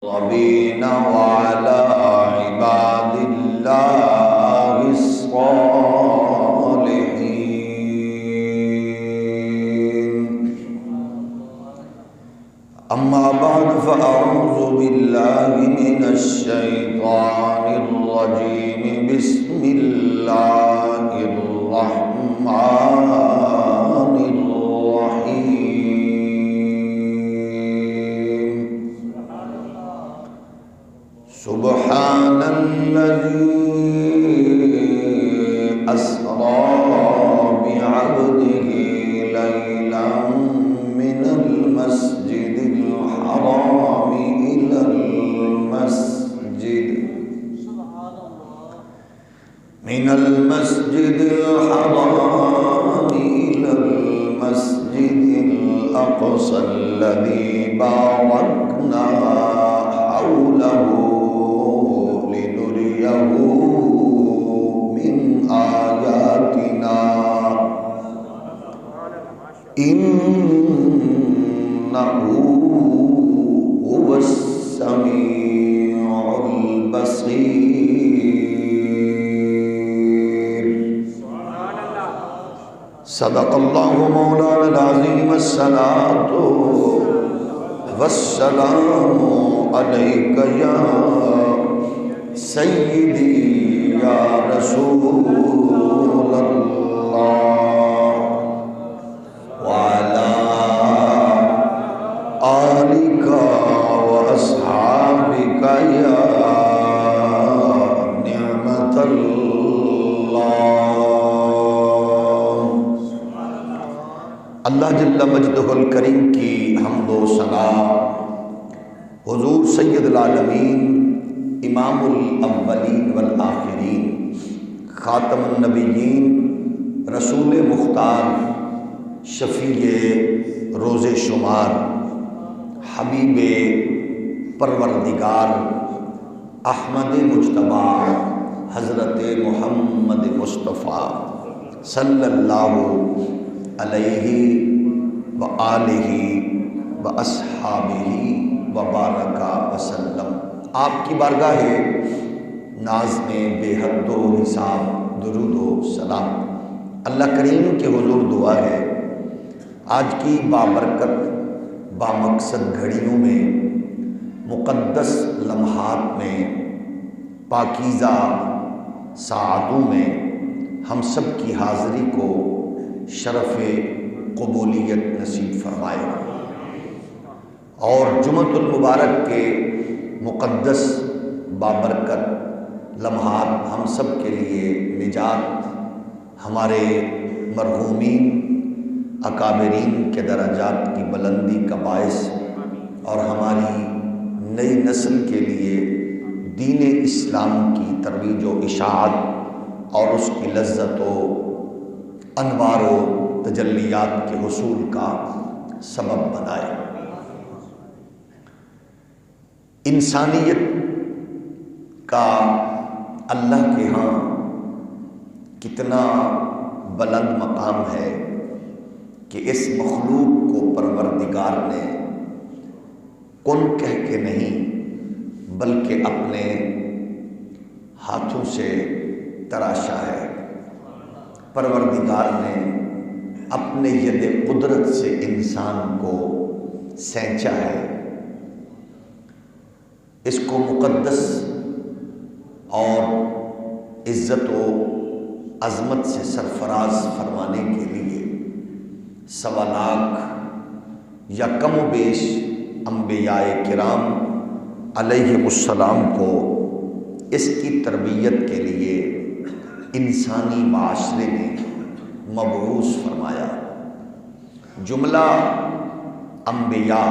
الصابرين وعلى عباد الله الصالحين. أما بعد فأعوذ بالله من الشيطان الرجيم. بسم الله الرحمن الرحيم. سبحان الذي أسرى بعبده ليلا من المسجد الحرام إلى المسجد الأقصى الذي باركنا حوله لنريه من آياتنا إنه هو السميع البصير. صدق الله مولانا العظيم. الصلاة والسلام عليك يا سيدي يا رسول الله وعلى آلك وأصحابك يا نعمة اللہ جل مجدہ الکریم کی حمد و ثنا حضور سید العالمین امام الاولین والآخرین خاتم النبیین رسول مختار شفیع روز شمار حبیب پروردگار احمد مجتبی حضرت محمد مصطفیٰ صلی اللہ علیہ وآلہ واصحابہ وبارک وسلم. آپ کی بارگاہ ناز میں بے حد و حساب درود و سلام اللہ کریم کے حضور دعا ہے آج کی بابرکت بامقصد گھڑیوں میں مقدس لمحات میں پاکیزہ ساعتوں میں ہم سب کی حاضری کو شرف قبولیت نصیب فرمائے اور جمعۃ المبارک کے مقدس بابرکت لمحات ہم سب کے لیے نجات، ہمارے مرحومین اکابرین کے درجات کی بلندی کا باعث اور ہماری نئی نسل کے لیے دین اسلام کی ترویج و اشاعت اور اس کی لذت و انوار و تجلیات کے حصول کا سبب بنائے. انسانیت کا اللہ کے ہاں کتنا بلند مقام ہے کہ اس مخلوق کو پروردگار نے کن کہہ کے نہیں بلکہ اپنے ہاتھوں سے تراشا ہے. پروردگار نے اپنے ید قدرت سے انسان کو سینچا ہے، اس کو مقدس اور عزت و عظمت سے سرفراز فرمانے کے لیے 1.25 لاکھ یا کم و بیش انبیاء کرام علیہم السلام کو اس کی تربیت کے لیے انسانی معاشرے میں مبعوث فرمایا. جملہ انبیاء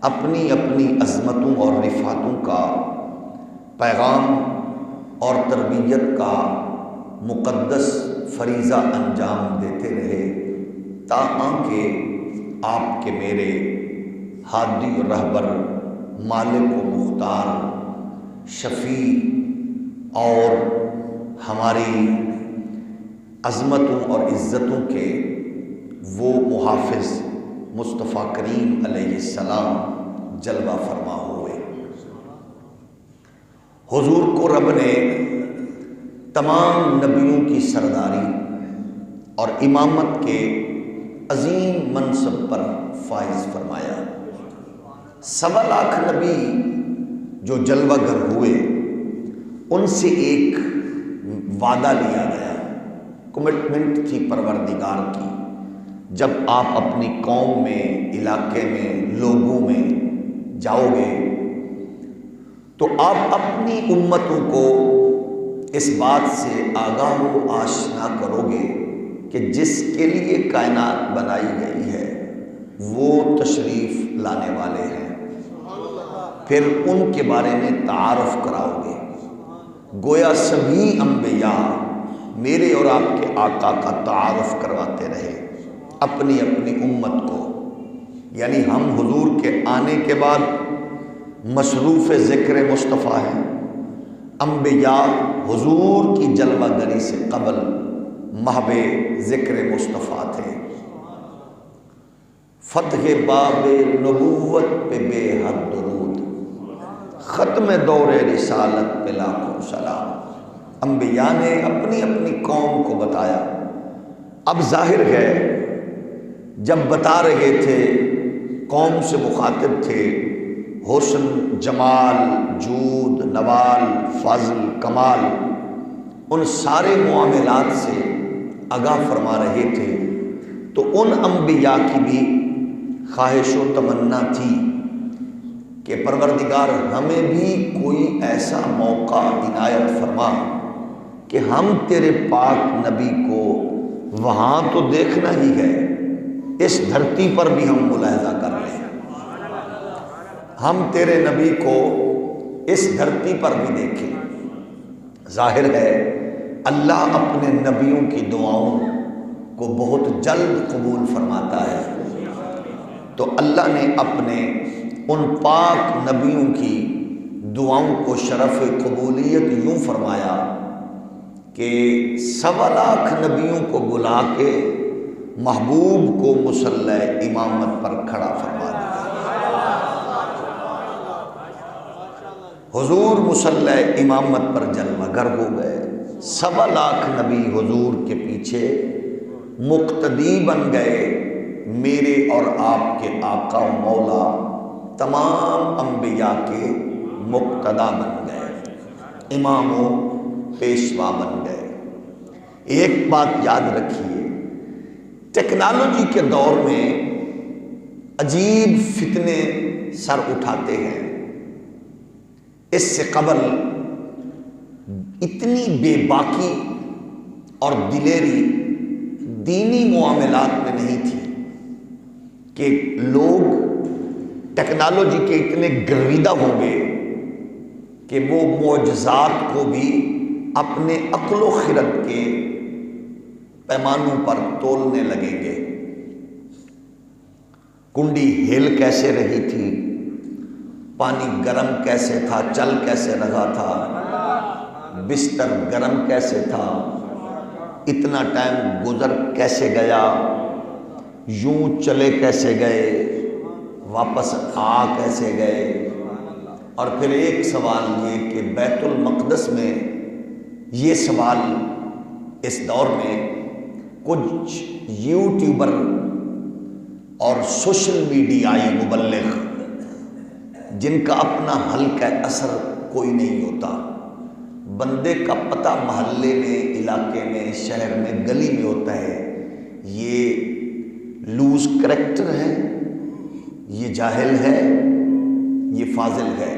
اپنی اپنی عظمتوں اور رفعتوں کا پیغام اور تربیت کا مقدس فریضہ انجام دیتے رہے تاکہ آپ کے میرے ہادی و رہبر مالک و مختار شفیع اور ہماری عظمتوں اور عزتوں کے وہ محافظ مصطفیٰ کریم علیہ السلام جلوہ فرما ہوئے. حضور کو رب نے تمام نبیوں کی سرداری اور امامت کے عظیم منصب پر فائز فرمایا۔ 1.25 لاکھ نبی جو جلوہ گر ہوئے، ان سے ایک وعدہ لیا گیا، کمٹمنٹ تھی پروردگار کی، جب آپ اپنی قوم میں، علاقے میں، لوگوں میں جاؤ گے تو آپ اپنی امتوں کو اس بات سے آگاہ و آشنا کرو گے کہ جس کے لیے کائنات بنائی گئی ہے وہ تشریف لانے والے ہیں، پھر ان کے بارے میں تعارف کراؤ گے۔ گویا سبھی انبیاء میرے اور آپ کے آقا کا تعارف کرواتے رہے اپنی اپنی امت کو، یعنی ہم حضور کے آنے کے بعد مصروف ذکر مصطفیٰ ہیں، انبیاء حضور کی جلوہ گری سے قبل محو ذکر مصطفیٰ تھے۔ فتح باب نبوت پہ بے حد درود، ختم دور رسالت پہ لاکھوں سلام۔ انبیاء نے اپنی اپنی قوم کو بتایا۔ اب ظاہر ہے جب بتا رہے تھے، قوم سے مخاطب تھے، حسن، جمال، جود، نوال، فضل، کمال، ان سارے معاملات سے آگاہ فرما رہے تھے، تو ان انبیاء کی بھی خواہش و تمنا تھی کہ پروردگار ہمیں بھی کوئی ایسا موقع عنایت فرما کہ ہم تیرے پاک نبی کو وہاں تو دیکھنا ہی ہے، اس دھرتی پر بھی ہم ملاحظہ کر لیں، ہم تیرے نبی کو اس دھرتی پر بھی دیکھیں۔ ظاہر ہے اللہ اپنے نبیوں کی دعاؤں کو بہت جلد قبول فرماتا ہے، تو اللہ نے اپنے ان پاک نبیوں کی دعاؤں کو شرف قبولیت یوں فرمایا کہ 1.25 لاکھ نبیوں کو بلا کے محبوب کو مصلی امامت پر کھڑا فرما دیا۔ حضور مصلی امامت پر جلوہ گر ہو گئے، 1.25 لاکھ نبی حضور کے پیچھے مقتدی بن گئے، میرے اور آپ کے آقا و مولا تمام انبیاء کے مقتدا بن گئے، امام و پیشوا بن گئے۔ ایک بات یاد رکھیے، ٹیکنالوجی کے دور میں عجیب فتنے سر اٹھاتے ہیں، اس سے قبل اتنی بے باکی اور دلیری دینی معاملات میں نہیں تھی کہ لوگ ٹیکنالوجی کے اتنے گرویدہ ہوں گے کہ وہ معجزات کو بھی اپنے عقل و خرد کے پیمانوں پر تولنے لگیں گے۔ کنڈی ہل کیسے رہی تھی، پانی گرم کیسے تھا، چل کیسے رہا تھا، بستر گرم کیسے تھا، اتنا ٹائم گزر کیسے گیا، یوں چلے کیسے گئے، واپس آ کیسے گئے۔ اور پھر ایک سوال یہ کہ بیت المقدس میں، یہ سوال اس دور میں کچھ یوٹیوبر اور سوشل میڈیائی مبلغ جن کا اپنا حلقہ اثر کوئی نہیں ہوتا، بندے کا پتہ محلے میں، علاقے میں، شہر میں، گلی میں ہوتا ہے، یہ لوز کریکٹر ہے، یہ جاہل ہے، یہ فاضل ہے،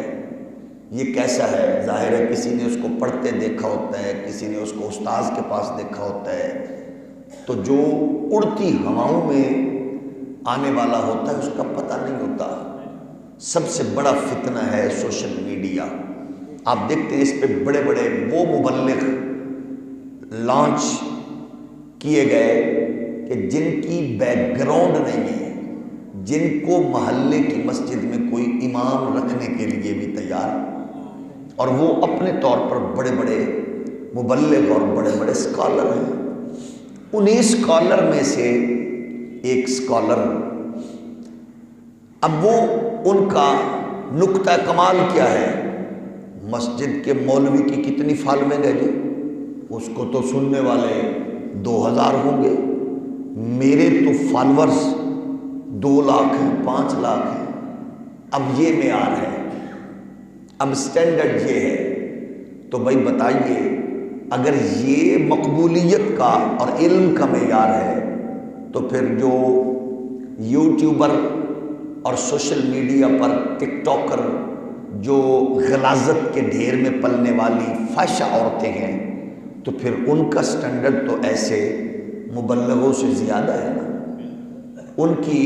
یہ کیسا ہے۔ ظاہر ہے کسی نے اس کو پڑھتے دیکھا ہوتا ہے، کسی نے اس کو استاذ کے پاس دیکھا ہوتا ہے، تو جو اڑتی ہواؤں میں آنے والا ہوتا ہے اس کا پتہ نہیں ہوتا۔ سب سے بڑا فتنہ ہے سوشل میڈیا۔ آپ دیکھتے ہیں اس پہ بڑے بڑے وہ مبلغ لانچ کیے گئے کہ جن کی بیک گراؤنڈ نہیں ہے، جن کو محلے کی مسجد میں کوئی امام رکھنے کے لیے بھی تیار، اور وہ اپنے طور پر بڑے بڑے مبلغ اور بڑے بڑے اسکالر ہیں۔ انہیں اسکالر میں سے ایک اسکالر، اب وہ ان کا نقطہ کمال کیا ہے، مسجد کے مولوی کی کتنی فالوئنگ ہے جی؟ اس کو تو سننے والے 2000 ہوں گے، میرے تو فالورز 2 لاکھ ہیں، 5 لاکھ ہیں۔ اب یہ معیار ہے، اب سٹینڈرڈ یہ ہے، تو بھائی بتائیے اگر یہ مقبولیت کا اور علم کا معیار ہے تو پھر جو یوٹیوبر اور سوشل میڈیا پر ٹک ٹاکر جو غلاظت کے ڈھیر میں پلنے والی فحشہ عورتیں ہیں، تو پھر ان کا سٹینڈرڈ تو ایسے مبلغوں سے زیادہ ہے نا۔ ان کی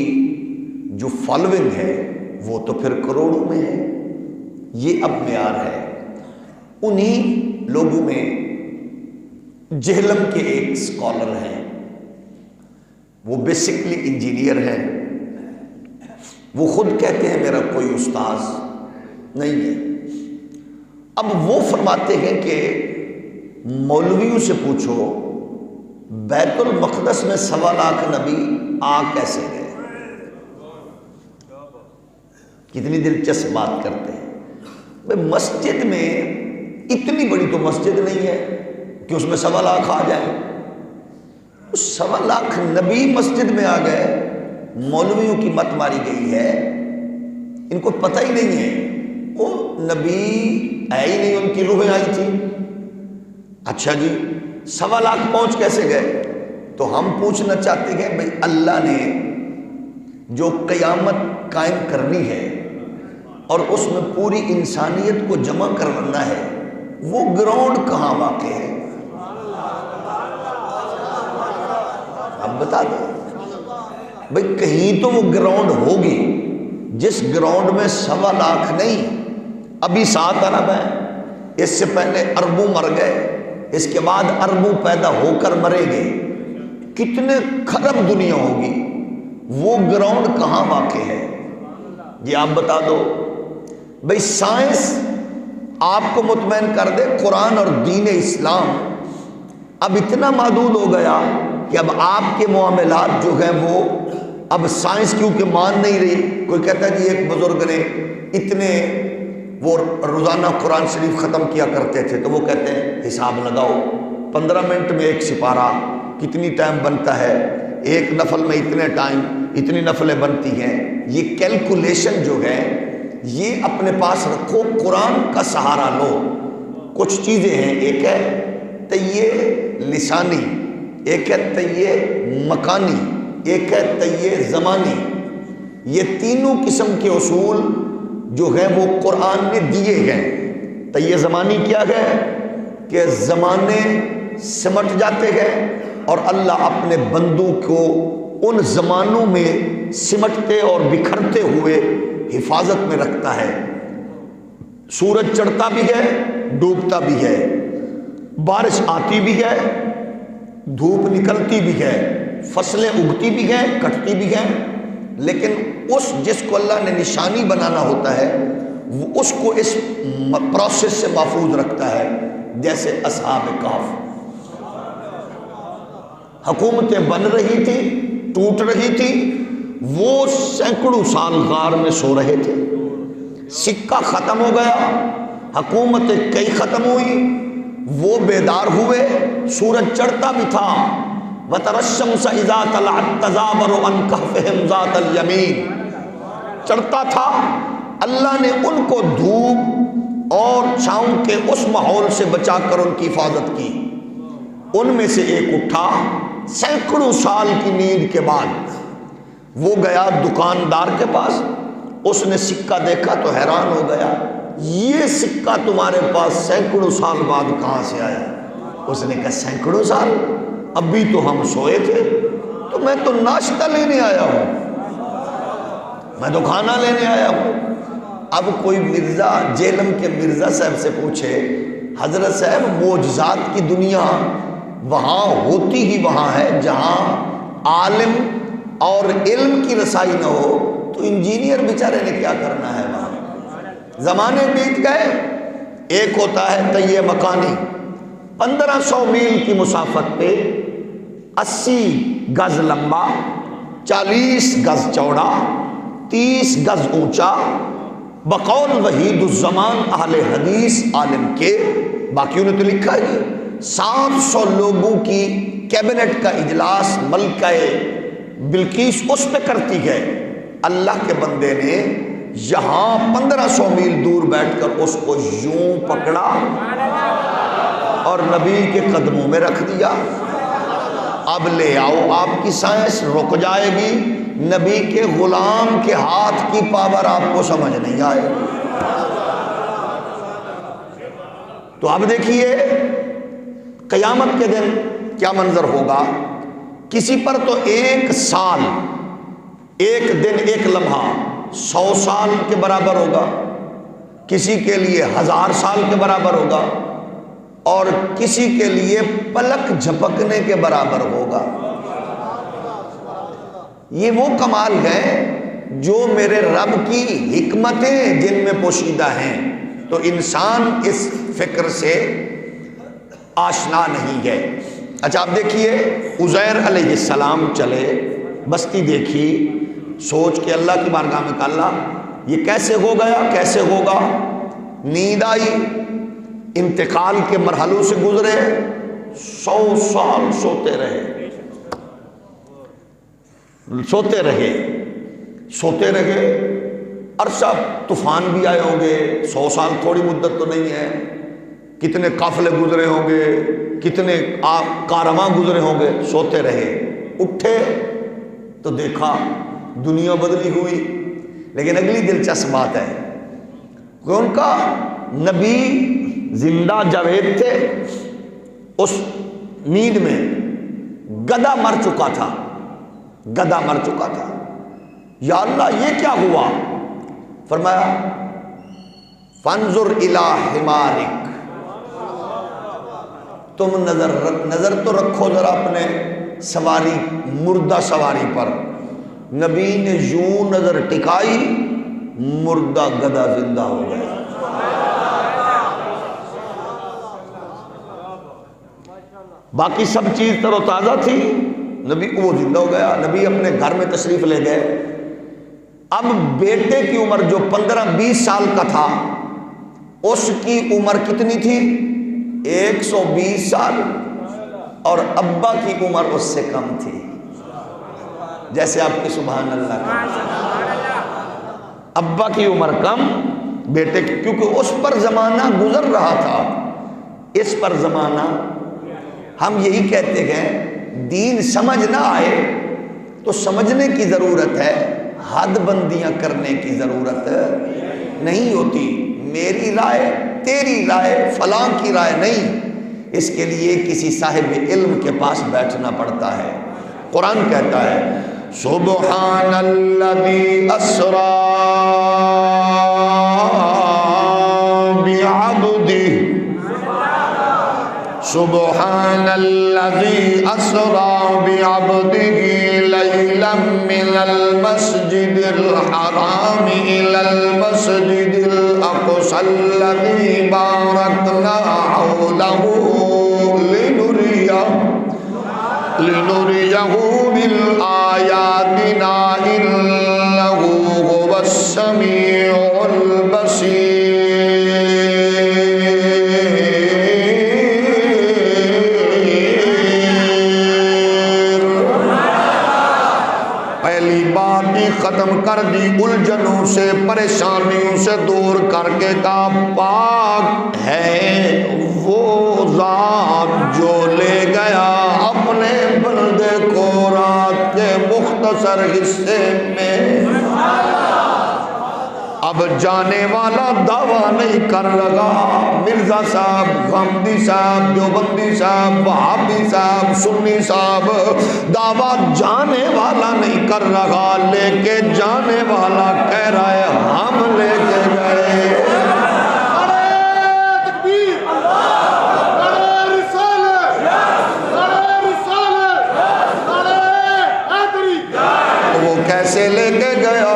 جو فالوئنگ ہے وہ تو پھر کروڑوں میں ہے۔ یہ اب معیار ہے۔ انہی لوگوں میں جہلم کے ایک اسکالر ہیں، وہ بیسکلی انجینئر ہیں، وہ خود کہتے ہیں میرا کوئی استاذ نہیں ہے۔ اب وہ فرماتے ہیں کہ مولویوں سے پوچھو بیت المقدس میں 1.25 لاکھ نبی آ کیسے گئے؟ کتنی دلچسپ بات کرتے ہیں۔ بھئی مسجد میں اتنی بڑی تو مسجد نہیں ہے کہ اس میں 1.25 لاکھ آ جائیں۔ 1.25 لاکھ نبی مسجد میں آ گئے، مولویوں کی مت ماری گئی ہے، ان کو پتہ ہی نہیں ہے وہ نبی ہے ہی نہیں، ان کی روحیں آئی تھی۔ اچھا جی 1.25 لاکھ پہنچ کیسے گئے؟ تو ہم پوچھنا چاہتے ہیں بھئی اللہ نے جو قیامت قائم کرنی ہے اور اس میں پوری انسانیت کو جمع کرنا ہے، وہ گراؤنڈ کہاں واقع ہے؟ اب بتا دو بھئی، کہیں تو وہ گراؤنڈ ہوگی جس گراؤنڈ میں 1.25 لاکھ نہیں، ابھی 7 ارب ہیں، اس سے پہلے اربوں مر گئے، اس کے بعد اربوں پیدا ہو کر مرے گے، کتنے خرب دنیا ہوگی، وہ گراؤنڈ کہاں واقع ہے؟ یہ آپ بتا دو۔ بھئی سائنس آپ کو مطمئن کر دے، قرآن اور دین اسلام اب اتنا محدود ہو گیا کہ اب آپ کے معاملات جو ہیں وہ اب سائنس کیونکہ مان نہیں رہی۔ کوئی کہتا ہے جی ایک بزرگ نے اتنے وہ روزانہ قرآن شریف ختم کیا کرتے تھے، تو وہ کہتے ہیں حساب لگاؤ 15 منٹ میں ایک سپارہ کتنی ٹائم بنتا ہے، ایک نفل میں اتنے ٹائم اتنی نفلیں بنتی ہیں۔ یہ کیلکولیشن جو ہے یہ اپنے پاس رکھو، قرآن کا سہارا لو۔ کچھ چیزیں ہیں، ایک ہے تیہ لسانی، ایک ہے تیہ مکانی، ایک ہے تیہ زمانی۔ یہ تینوں قسم کے اصول جو ہیں وہ قرآن نے دیے ہیں۔ تیہ زمانی کیا ہے کہ زمانے سمٹ جاتے ہیں اور اللہ اپنے بندوں کو ان زمانوں میں سمٹتے اور بکھرتے ہوئے حفاظت میں رکھتا ہے۔ سورج چڑھتا بھی ہے، ڈوبتا بھی ہے، بارش آتی بھی ہے، دھوپ نکلتی بھی ہے، فصلیں اگتی بھی ہیں، کٹتی بھی ہیں، لیکن اس جس کو اللہ نے نشانی بنانا ہوتا ہے وہ اس کو اس پروسیس سے محفوظ رکھتا ہے۔ جیسے اصحاب کہف، حکومتیں بن رہی تھی، ٹوٹ رہی تھی، وہ سینکڑوں سال غار میں سو رہے تھے، سکہ ختم ہو گیا، حکومتیں کئی ختم ہوئی، وہ بیدار ہوئے، سورج چڑھتا بھی تھا، وَتَرَى الشَّمْسَ إِذَا طَلَعَتْ تَزَاوَرُ عَنْ كَهْفِهِمْ ذَاتَ الْيَمِينِ، چڑھتا تھا۔ اللہ نے ان کو دھوپ اور چھاؤں کے اس ماحول سے بچا کر ان کی حفاظت کی۔ ان میں سے ایک اٹھا سینکڑوں سال کی نیند کے بعد، وہ گیا دکاندار کے پاس، اس نے سکہ دیکھا تو حیران ہو گیا، یہ سکہ تمہارے پاس سینکڑوں سال بعد کہاں سے آیا؟ اس نے کہا سینکڑوں سال؟ ابھی تو ہم سوئے تھے، تو میں تو ناشتہ لینے آیا ہوں، میں تو کھانا لینے آیا ہوں۔ اب کوئی مرزا جیلم کے مرزا صاحب سے پوچھے حضرت صاحب معجزات کی دنیا وہاں ہوتی ہی وہاں ہے جہاں عالم اور علم کی رسائی نہ ہو، تو انجینئر بیچارے نے کیا کرنا ہے وہاں؟ زمانے بیت گئے۔ ایک ہوتا ہے تیہ مکانی، 1500 میل کی مسافت پہ 80 گز لمبا، 40 گز چوڑا، 30 گز اونچا، بقول وحید الزمان اہل حدیث عالم کے، باقیوں نے تو لکھا ہے 700 لوگوں کی کیبنٹ کا اجلاس ملکہ بلقیس اس پہ کرتی ہے، اللہ کے بندے نے یہاں 1500 میل دور بیٹھ کر اس کو یوں پکڑا اور نبی کے قدموں میں رکھ دیا۔ اب لے آؤ، آپ کی سائنس رک جائے گی، نبی کے غلام کے ہاتھ کی پاور آپ کو سمجھ نہیں آئے۔ تو اب دیکھیے قیامت کے دن کیا منظر ہوگا۔ کسی پر تو ایک سال، ایک دن، ایک لمحہ 100 سال کے برابر ہوگا، کسی کے لیے 1000 سال کے برابر ہوگا، اور کسی کے لیے پلک جھپکنے کے برابر ہوگا۔ یہ وہ کمال ہے جو میرے رب کی حکمتیں جن میں پوشیدہ ہیں، تو انسان اس فکر سے آشنا نہیں ہے۔ اچھا آپ دیکھیے عزیر علیہ السلام چلے، بستی دیکھی، سوچ کے اللہ کی بارگاہ میں کہا اللہ یہ کیسے ہو گیا، کیسے ہوگا؟ نیند آئی، انتقال کے مرحلوں سے گزرے، 100 سال سوتے رہے، سوتے رہے، سوتے رہے، عرصہ طوفان بھی آئے ہوں گے، 100 سال تھوڑی مدت تو نہیں ہے، کتنے قافلے گزرے ہوں گے، کتنے کارواں گزرے ہوں گے، سوتے رہے۔ اٹھے تو دیکھا دنیا بدلی ہوئی۔ لیکن اگلی دلچسپ بات ہے کہ ان کا نبی زندہ جاوید تھے، اس نیند میں گدھا مر چکا تھا، گدھا مر چکا تھا۔ یا اللہ یہ کیا ہوا؟ فرمایا فانظر الی حمارک، تم نظر تو رکھو ذرا اپنے سواری، مردہ سواری پر۔ نبی نے یوں نظر ٹکائی، مردہ گدھا زندہ ہو گیا۔ باقی سب چیز تر و تازہ تھی، نبی وہ زندہ ہو گیا۔ نبی اپنے گھر میں تشریف لے گئے۔ اب بیٹے کی عمر جو 15-20 سال کا تھا، اس کی عمر کتنی تھی؟ 120 سال، اور ابا کی عمر اس سے کم تھی، جیسے آپ کی سبحان اللہ کا۔ ابا کی عمر کم، بیٹے کی، کیونکہ اس پر زمانہ گزر رہا تھا، اس پر زمانہ۔ ہم یہی کہتے ہیں دین سمجھ نہ آئے تو سمجھنے کی ضرورت ہے، حد بندیاں کرنے کی ضرورت نہیں ہوتی۔ میری رائے، تیری رائے، فلاں کی رائے نہیں، اس کے لیے کسی صاحب علم کے پاس بیٹھنا پڑتا ہے۔ قرآن کہتا ہے سبحان الذی اسری بعبدہ، سبحان الذی اسری بعبدہ لیلا من المسجد الحرام الی المسجد الاقصی الذی بارکنا حولہ لنریہ من آیاتنا انہ هو السمیع البصیر۔ پہلی بات ہی ختم کر دی، الجھنوں سے، پریشانیوں سے دور کر کے کہا پاک ہے وہ ذات جو لے گیا اپنے بندے کو رات کے مختصر حصے میں۔ اب جانے والا دعویٰ نہیں کر رہا، مرزا صاحب، غامدی صاحب، دیوبندی صاحب، وہابی صاحب، سنی صاحب، دعویٰ جانے والا نہیں کر رہا، لے کے جانے والا کہہ رہا ہے ہم لے کے گئے۔ کیسے لے کے گیا؟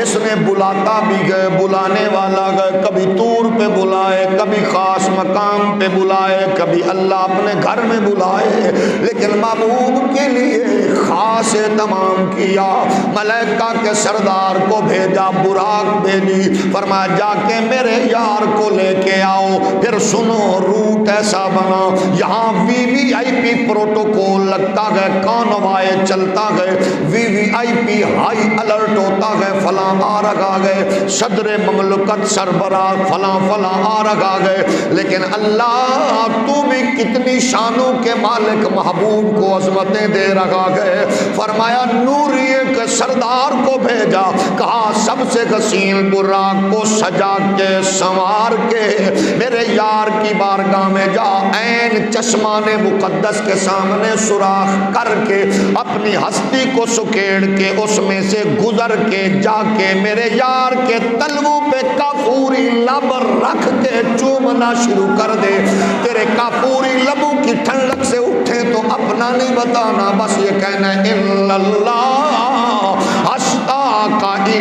اس نے بلاتا بھی گئے، بلانے والا گئے، کبھی طور پہ بلائے، کبھی خاص مقام پہ بلائے، کبھی اللہ اپنے گھر میں بلائے، لیکن محبوب کے لیے خاص اہتمام کیا۔ ملائکہ کے سردار کو بھیجا، براق بھیجی، فرمایا جا کے میرے یار کو لے کے آؤ۔ پھر سنو روٹ ایسا بنا، یہاں وی وی آئی پی پروٹوکول لگتا گئے، کانوائے چلتا گئے، وی وی آئی پی ہائی الرٹ ہوتا گئے، فلاں آ رکھا گئے، صدر مملکت سربراہ فلاں فلاں آ رکھا گئے، لیکن اللہ تو بھی کتنی شانوں کے مالک محبوب کو عظمتیں دے رکھا گئے۔ فرمایا نوریے کے سردار کو بھیجا، کہا سب سے حسین براق کو سجا کے سنوار کے میرے یار کی بارگاہ میں جا، عین چشمان مقدس کے سامنے سوراخ کر کے اپنی ہستی کو سکیڑ کے اس میں سے گزر کے جا کے میرے یار کے تلووں پہ کافوری لب رکھ کے چومنا شروع کر دے۔ تیرے کافوری لبوں کی ٹھنڈک سے اٹھے تو اپنا نہیں بتانا، بس یہ کہنا ہے الا اللہ اشتاق الی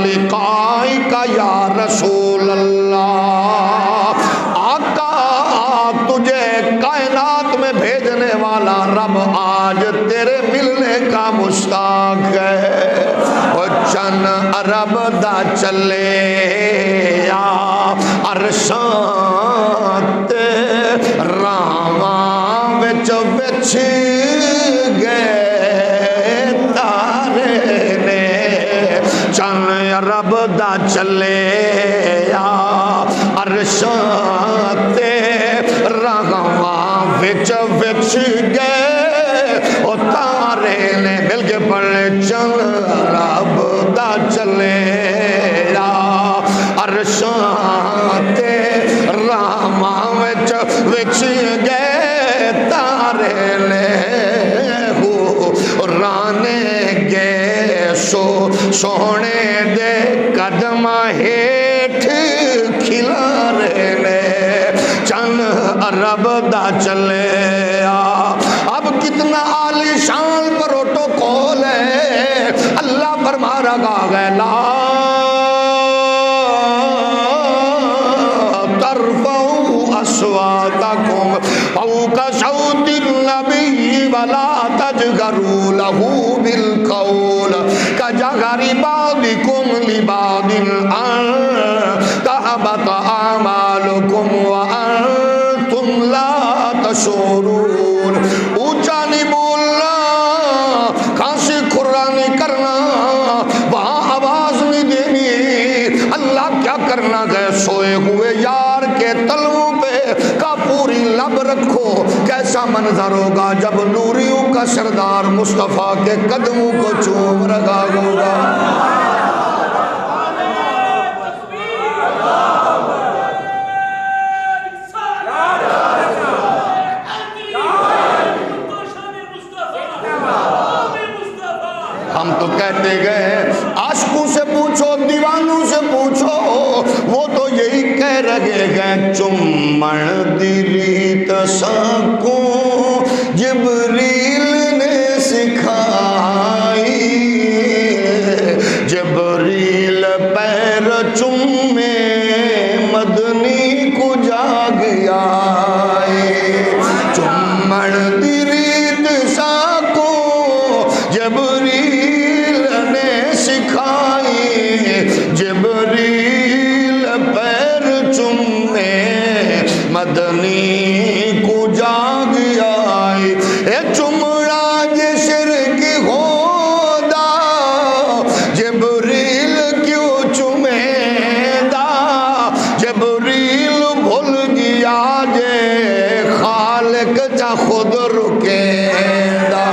لقائک یا رسول اللہ۔ آقا تجھے کائنات میں بھیجنے والا رب آج تیرے ملنے کا مشتاق ہے۔ اور چن عرب دا چلے عرشاں تے راواں وچ وچ گئے تارے نے، چن عرب دا چلے عرشاں تے راواں وچ وچ گئے او تارے نے، مل کے پڑھے چن عرب دا چلے عرشاں تے راواں وچ وچ گئے تارے نے، ہو رانے گئے سو سونے دے قدم ہیٹھ کھلارے نے، چن عرب دا چلے اب کتنا عالی شان پروٹوکول ہے۔ اللہ فرما رہا ہے لا ترفعوا اصواتکم فوق صوت النبی ولا تجهروا له بالقول كجهر بعضكم لبعض ان تحبط اعمالكم وانتم لا تشعرون۔ اونچا نہیں بولنا، کھانسی کھرا نہیں کرنا، وہاں آواز نہیں دینی۔ اللہ کیا کرنا گئے، سوئے ہوئے یار کے تلووں پہ کا پوری لب رکھو۔ کیسا منظر ہوگا جب نوریوں کا سردار مصطفیٰ کے قدموں کو چوم رکھا ہوگا۔ ہم تو کہتے گئے عاشقوں سے پوچھو، دیوانوں سے پوچھو، وہ تو یہی کہہ رہے گئے چمن دی ریت ساکو جبریل نے سکھائی، جبریل پیر چومے مدنی کو جاگ آئے، چمن دی ریت ساکو جبریل نے سکھائی، جبریل پیر چومے مدنی کو جاگ آئی۔ اے چمڑا جسر کی ہودا جبریل کیوں چومے دا، جبریل بھول گیا جے خالق چا خود رکے دا۔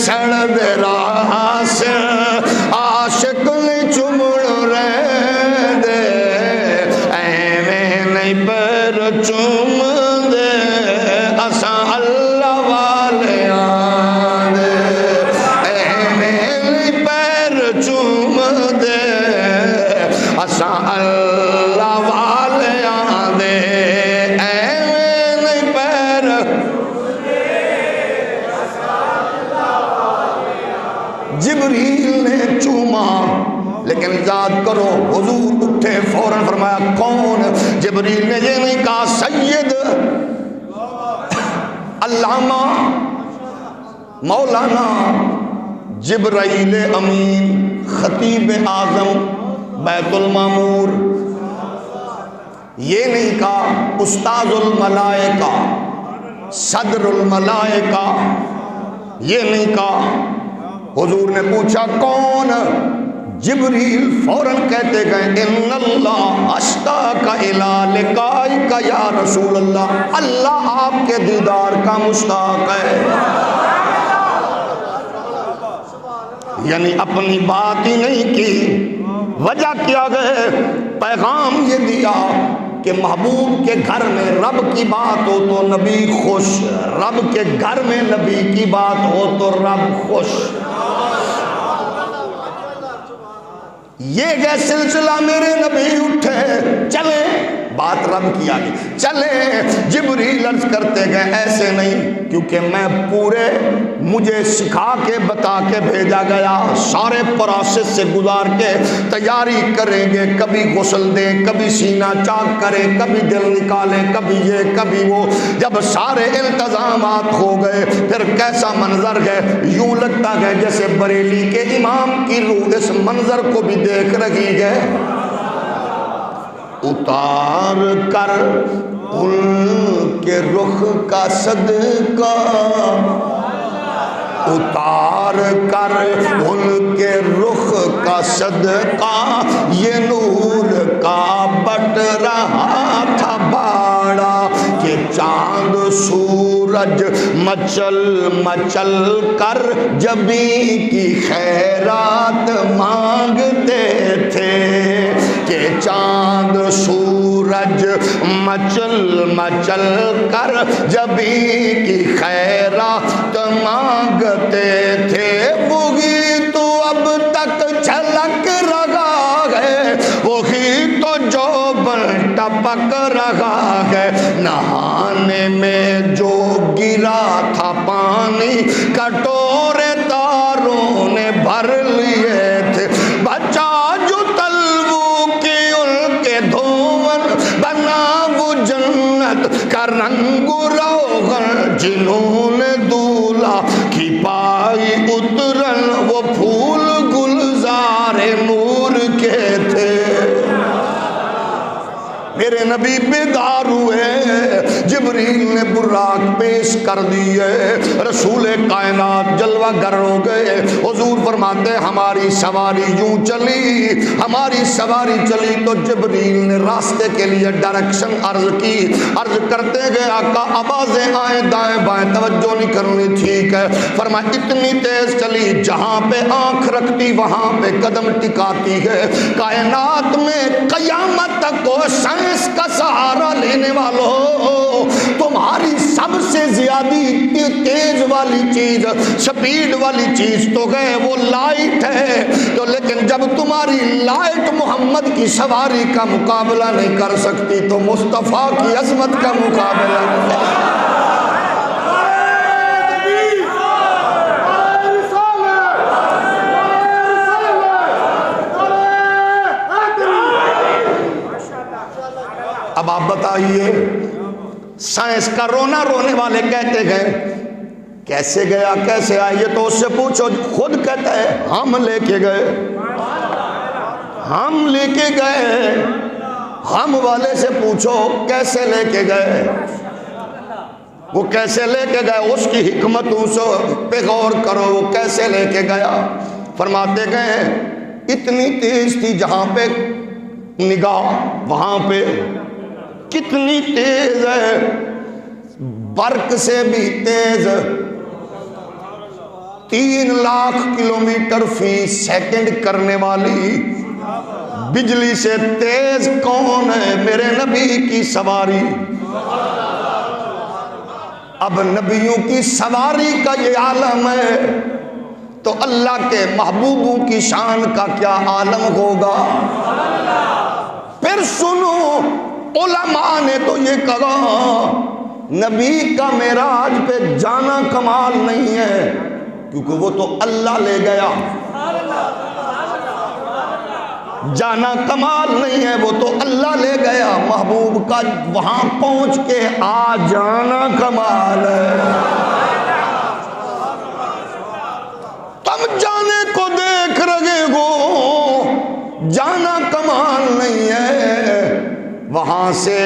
سڑ دے راہ سے عاشق نہیں چمڑ رہ دے، ایویں نہیں پر چوم دے اساں اللہ والے آدھے، ایویں نہیں پر چوم دے اساں اللہ والے آدھے، ایویں نہیں پر جبریل نے چوما۔ لیکن یاد کرو حضور اٹھے جبریل نے یہ نہیں کہا سید علامہ مولانا جبرائیل امین خطیب اعظم بیت المعمور، یہ نہیں کہا استاذ الملائکہ صدر الملائکہ، یہ نہیں کہا۔ حضور نے پوچھا کون؟ جبریل فوراً کہتے گئے ان اللہ اشتاق الی لقائک یا رسول اللہ، اللہ آپ کے دیدار کا مشتاق ہے۔ یعنی اپنی بات ہی نہیں کی، وجہ کیا گئے، پیغام یہ دیا کہ محبوب کے گھر میں رب کی بات ہو تو نبی خوش، رب کے گھر میں نبی کی بات ہو تو رب خوش۔ یہ گئے سلسلہ میرے نبی اٹھے چلے، بات رب کی آگئی، چلے جبریل عرض کرتے گئے ایسے نہیں، کیونکہ میں پورے مجھے سکھا کے بتا کے بھیجا گیا، سارے پروسیس سے گزار کے تیاری کریں گے، کبھی غسل دیں، کبھی سینہ چاک کریں، کبھی دل نکالیں، کبھی یہ کبھی وہ۔ جب سارے التزامات ہو گئے پھر کیسا منظر ہے، یوں لگتا ہے جیسے بریلی کے امام کی روح اس منظر کو بھی دیکھ رہی ہے۔ اتار کر ان کے رخ کا صدقہ، اتار کر ان کے رخ کا صدقہ، یہ نور کا بٹ رہا تھا باڑا، کہ چاند سورج مچل مچل کر جبی کی خیرات مانگتے تھے، کہ چاند سورج مچل مچل کر جبی کی خیرات مانگتے تھے، وہی تو اب تک جھلک رہا ہے، وہی تو جو ٹپک رہا ہے، نہانے میں جو گرا تھا پانی کٹورے تاروں نے بھر لیے تھے، بچا جو تلووں کی ان کے دھون، بنا وہ جنت کا رنگ روغن، جنہوں نے دولہا کی پائی اترن، وہ پھول گلزار نور کے تھے۔ میرے نبی بیدار ہوئے، جبریل نے براق پیش کر دیے، رسول کائنات جلوہ گر ہو گئے۔ حضور فرماتے ہماری سواری یوں چلی، ہماری سواری چلی تو جبریل نے راستے کے لیے ڈائریکشن عرض کی، عرض کرتے گئے آقا آوازیں آئیں دائیں بائیں، توجہ نہیں کرنی، ٹھیک ہے۔ فرمایا اتنی تیز چلی جہاں پہ آنکھ رکھتی وہاں پہ قدم ٹکاتی ہے۔ کائنات میں قیامت تک کو سائنس کا سہارا لینے والوں، تمہاری سب سے زیادہ تیز والی چیز، سپیڈ والی چیز تو گئے وہ لائٹ ہے، تو لیکن جب تمہاری لائٹ محمد کی سواری کا مقابلہ نہیں کر سکتی تو مصطفیٰ کی عظمت کا مقابلہ نہیں۔ اب آپ بتائیے، سائنس کا رونا رونے والے کہتے گئے کیسے گیا کیسے آیا، یہ تو اس سے پوچھو، خود کہتا ہے ہم لے کے گئے، ہم لے کے گئے، ہم والے سے پوچھو کیسے لے کے گئے، وہ کیسے لے کے گئے، اس کی حکمتوں سے پہ غور کرو، وہ کیسے لے کے گیا۔ فرماتے گئے اتنی تیز تھی جہاں پہ نگاہ وہاں پہ کتنی تیز ہے، برق سے بھی تیز، 3 لاکھ کلومیٹر فی سیکنڈ کرنے والی بجلی سے تیز کون ہے؟ میرے نبی کی سواری۔ اب نبیوں کی سواری کا یہ عالم ہے تو اللہ کے محبوبوں کی شان کا کیا عالم ہوگا۔ پھر سنو، علماء نے تو یہ کہا نبی کا معراج پہ جانا کمال نہیں ہے، کیونکہ وہ تو اللہ لے گیا، جانا کمال نہیں ہے، وہ تو اللہ لے گیا۔ محبوب کا وہاں پہنچ کے آ جانا کمال ہے۔ تم جانے کو دیکھ رہے ہو، جانا کمال نہیں ہے، وہاں سے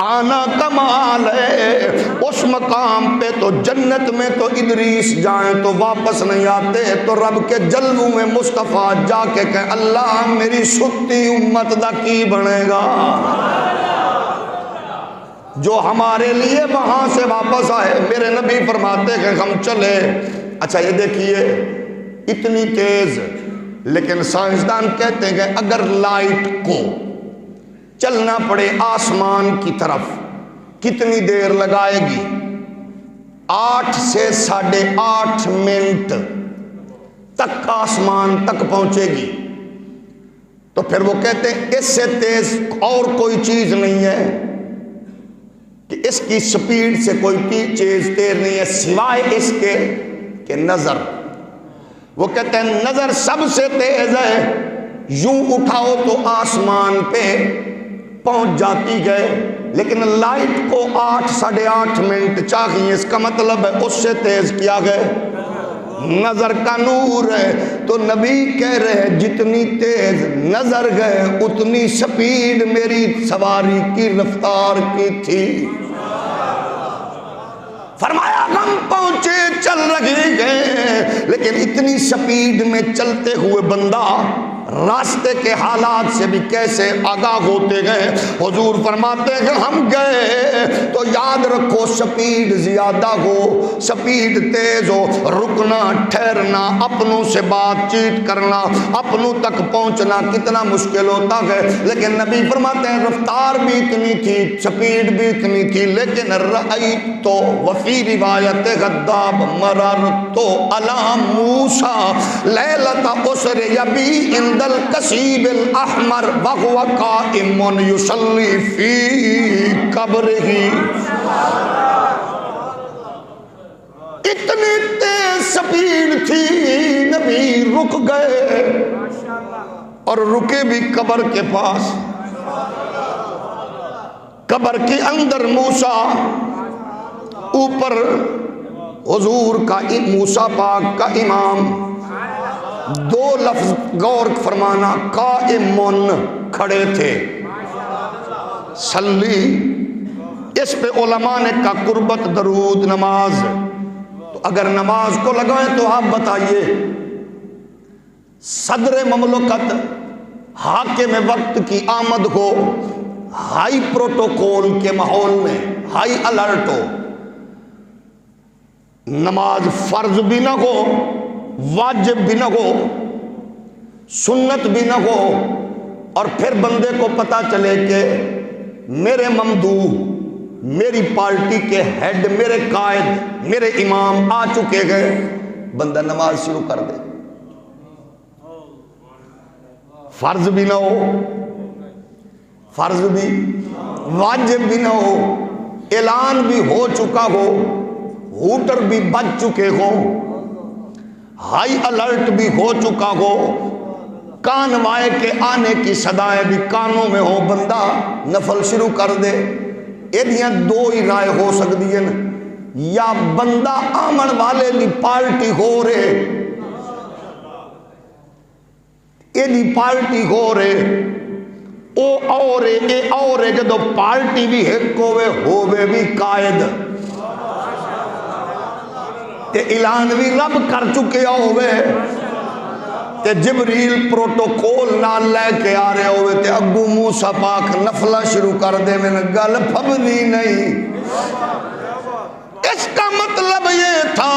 آنا کمال ہے۔ اس مقام پہ تو جنت میں تو ادریس جائیں تو واپس نہیں آتے، تو رب کے جلووں میں مصطفیٰ جا کے کہ اللہ میری ستی امت دا کی بنے گا، جو ہمارے لیے وہاں سے واپس آئے۔ میرے نبی فرماتے کہ ہم چلے، اچھا یہ دیکھیے اتنی تیز، لیکن سائنسدان کہتے ہیں کہ اگر لائٹ کو چلنا پڑے آسمان کی طرف کتنی دیر لگائے گی؟ 8 سے 8.5 منٹ تک آسمان تک پہنچے گی۔ تو پھر وہ کہتے ہیں اس سے تیز اور کوئی چیز نہیں ہے، کہ اس کی سپیڈ سے کوئی چیز تیز نہیں ہے سوائے اس کے کہ نظر۔ وہ کہتے ہیں نظر سب سے تیز ہے، یوں اٹھاؤ تو آسمان پہ پہنچ جاتی گئے، لیکن لائٹ کو 8 سے 8.5 منٹ چاہیے، اس کا مطلب ہے اس سے تیز کیا گئے نظر کا نور ہے۔ تو نبی کہہ رہے ہیں جتنی تیز نظر گئے اتنی سپیڈ میری سواری کی رفتار کی تھی۔ فرمایا ہم پہنچے چل رہے گئے، لیکن اتنی سپیڈ میں چلتے ہوئے بندہ راستے کے حالات سے بھی کیسے آگاہ ہوتے گئے۔ حضور فرماتے ہیں کہ ہم گئے تو یاد رکھو سپیڈ زیادہ ہو، سپیڈ تیز ہو، رکنا ٹھہرنا، اپنوں سے بات چیت کرنا، اپنوں تک پہنچنا کتنا مشکل ہوتا ہے، لیکن نبی فرماتے ہیں رفتار بھی اتنی تھی، سپیڈ بھی اتنی تھی، لیکن رأیت تو وفی روایت غداب مررت علی موسیٰ لیلۃ اسر یبی عند الکثیب الاحمر وهو قائم یصلی فی قبرہ۔ اتنی تیز سپیڈ تھی، نبی رک گئے اور رکے بھی قبر کے پاس۔ قبر کے اندر موسیٰ، اوپر حضور کا موسیٰ پاک کا امام، 2 لفظ غور فرمانا، قائمون کھڑے تھے، صلی اس پہ علماء نے کہا قربت درود نماز۔ تو اگر نماز کو لگائیں تو آپ بتائیے صدر مملکت حاکم وقت کی آمد ہو، ہائی پروٹوکول کے ماحول میں ہائی الرٹ ہو، نماز فرض بھی نہ ہو، واجب بھی نہ ہو، سنت بھی نہ ہو، اور پھر بندے کو پتا چلے کہ میرے ممدوح، میری پارٹی کے ہیڈ، میرے قائد، میرے امام آ چکے گئے، بندہ نماز شروع کر دے، فرض بھی نہ ہو، فرض بھی واجب بھی نہ ہو، اعلان بھی ہو چکا ہو، ہوٹر بھی بج چکے ہو، ہائی الرٹ بھی ہو چکا ہو، کانوائے کے آنے کی صدائیں بھی کانوں میں ہو، بندہ نفل شروع کر دے۔ یہ 2 ہی رائے ہو سکتی ہیں، یا بندہ آمن والے دی پارٹی ہو رہے، یہ پارٹی ہو رہے، او اور اے اور جدو پارٹی بھی ایک ہوئے بھی قائد تے اعلان بھی رب کر چکے ہوئے، تے جبریل پروٹوکول نال لے کے آ رہے ہوئے، تے اگو موسیٰ پاک نفلہ شروع کر دے، میں نے گل پھبنی نہیں۔ اس کا مطلب یہ تھا،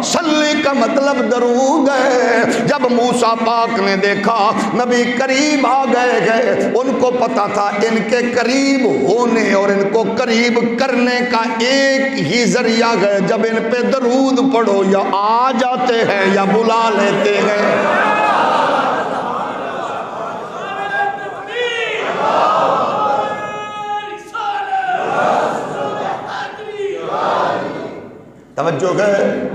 صلی کا مطلب درود ہے۔ جب موسیٰ پاک نے دیکھا نبی قریب آ گئے، ان کو پتا تھا ان کے قریب ہونے اور ان کو قریب کرنے کا ایک ہی ذریعہ ہے، جب ان پہ درود پڑھو، یا آ جاتے ہیں یا بلا لیتے ہیں۔ توجہ ہے،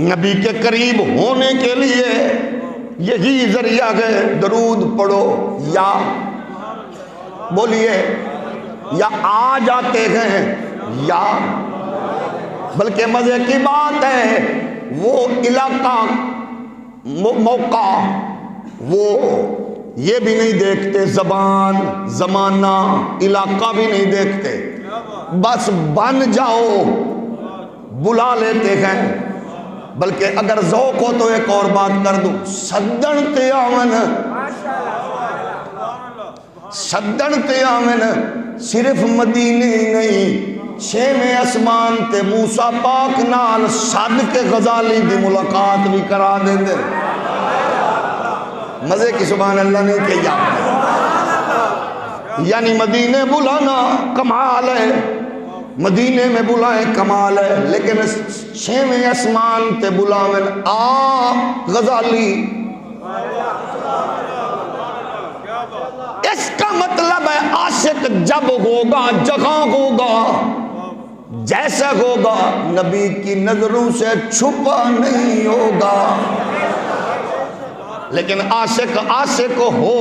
نبی کے قریب ہونے کے لیے یہی ذریعہ ہے، درود پڑھو یا بولیے یا آ جاتے ہیں یا، بلکہ مزے کی بات ہے وہ علاقہ موقع وہ یہ بھی نہیں دیکھتے، زبان زمانہ علاقہ بھی نہیں دیکھتے، بس بن جاؤ بلا لیتے ہیں۔ بلکہ اگر ذوق ہو تو ایک اور بات کر دوں، سدن تے آمن، سدن تے آمن صرف مدینے ہی نہیں، چھویں اسمان تے موسیٰ پاک نال صد کے غزالی دی ملاقات بھی کرا دیں دے۔ مزے کی سبحان اللہ نہیں کہ یعنی مدینے بلانا کمال ہے، مدینے میں بلائیں کمال ہے، لیکن چھویں اسمان تے بلاویں آ غزالی، اس کا مطلب ہے عاشق جب ہوگا جہاں ہوگا جیسا ہوگا نبی کی نظروں سے چھپا نہیں ہوگا۔ لیکن عاشق عاشق ہو،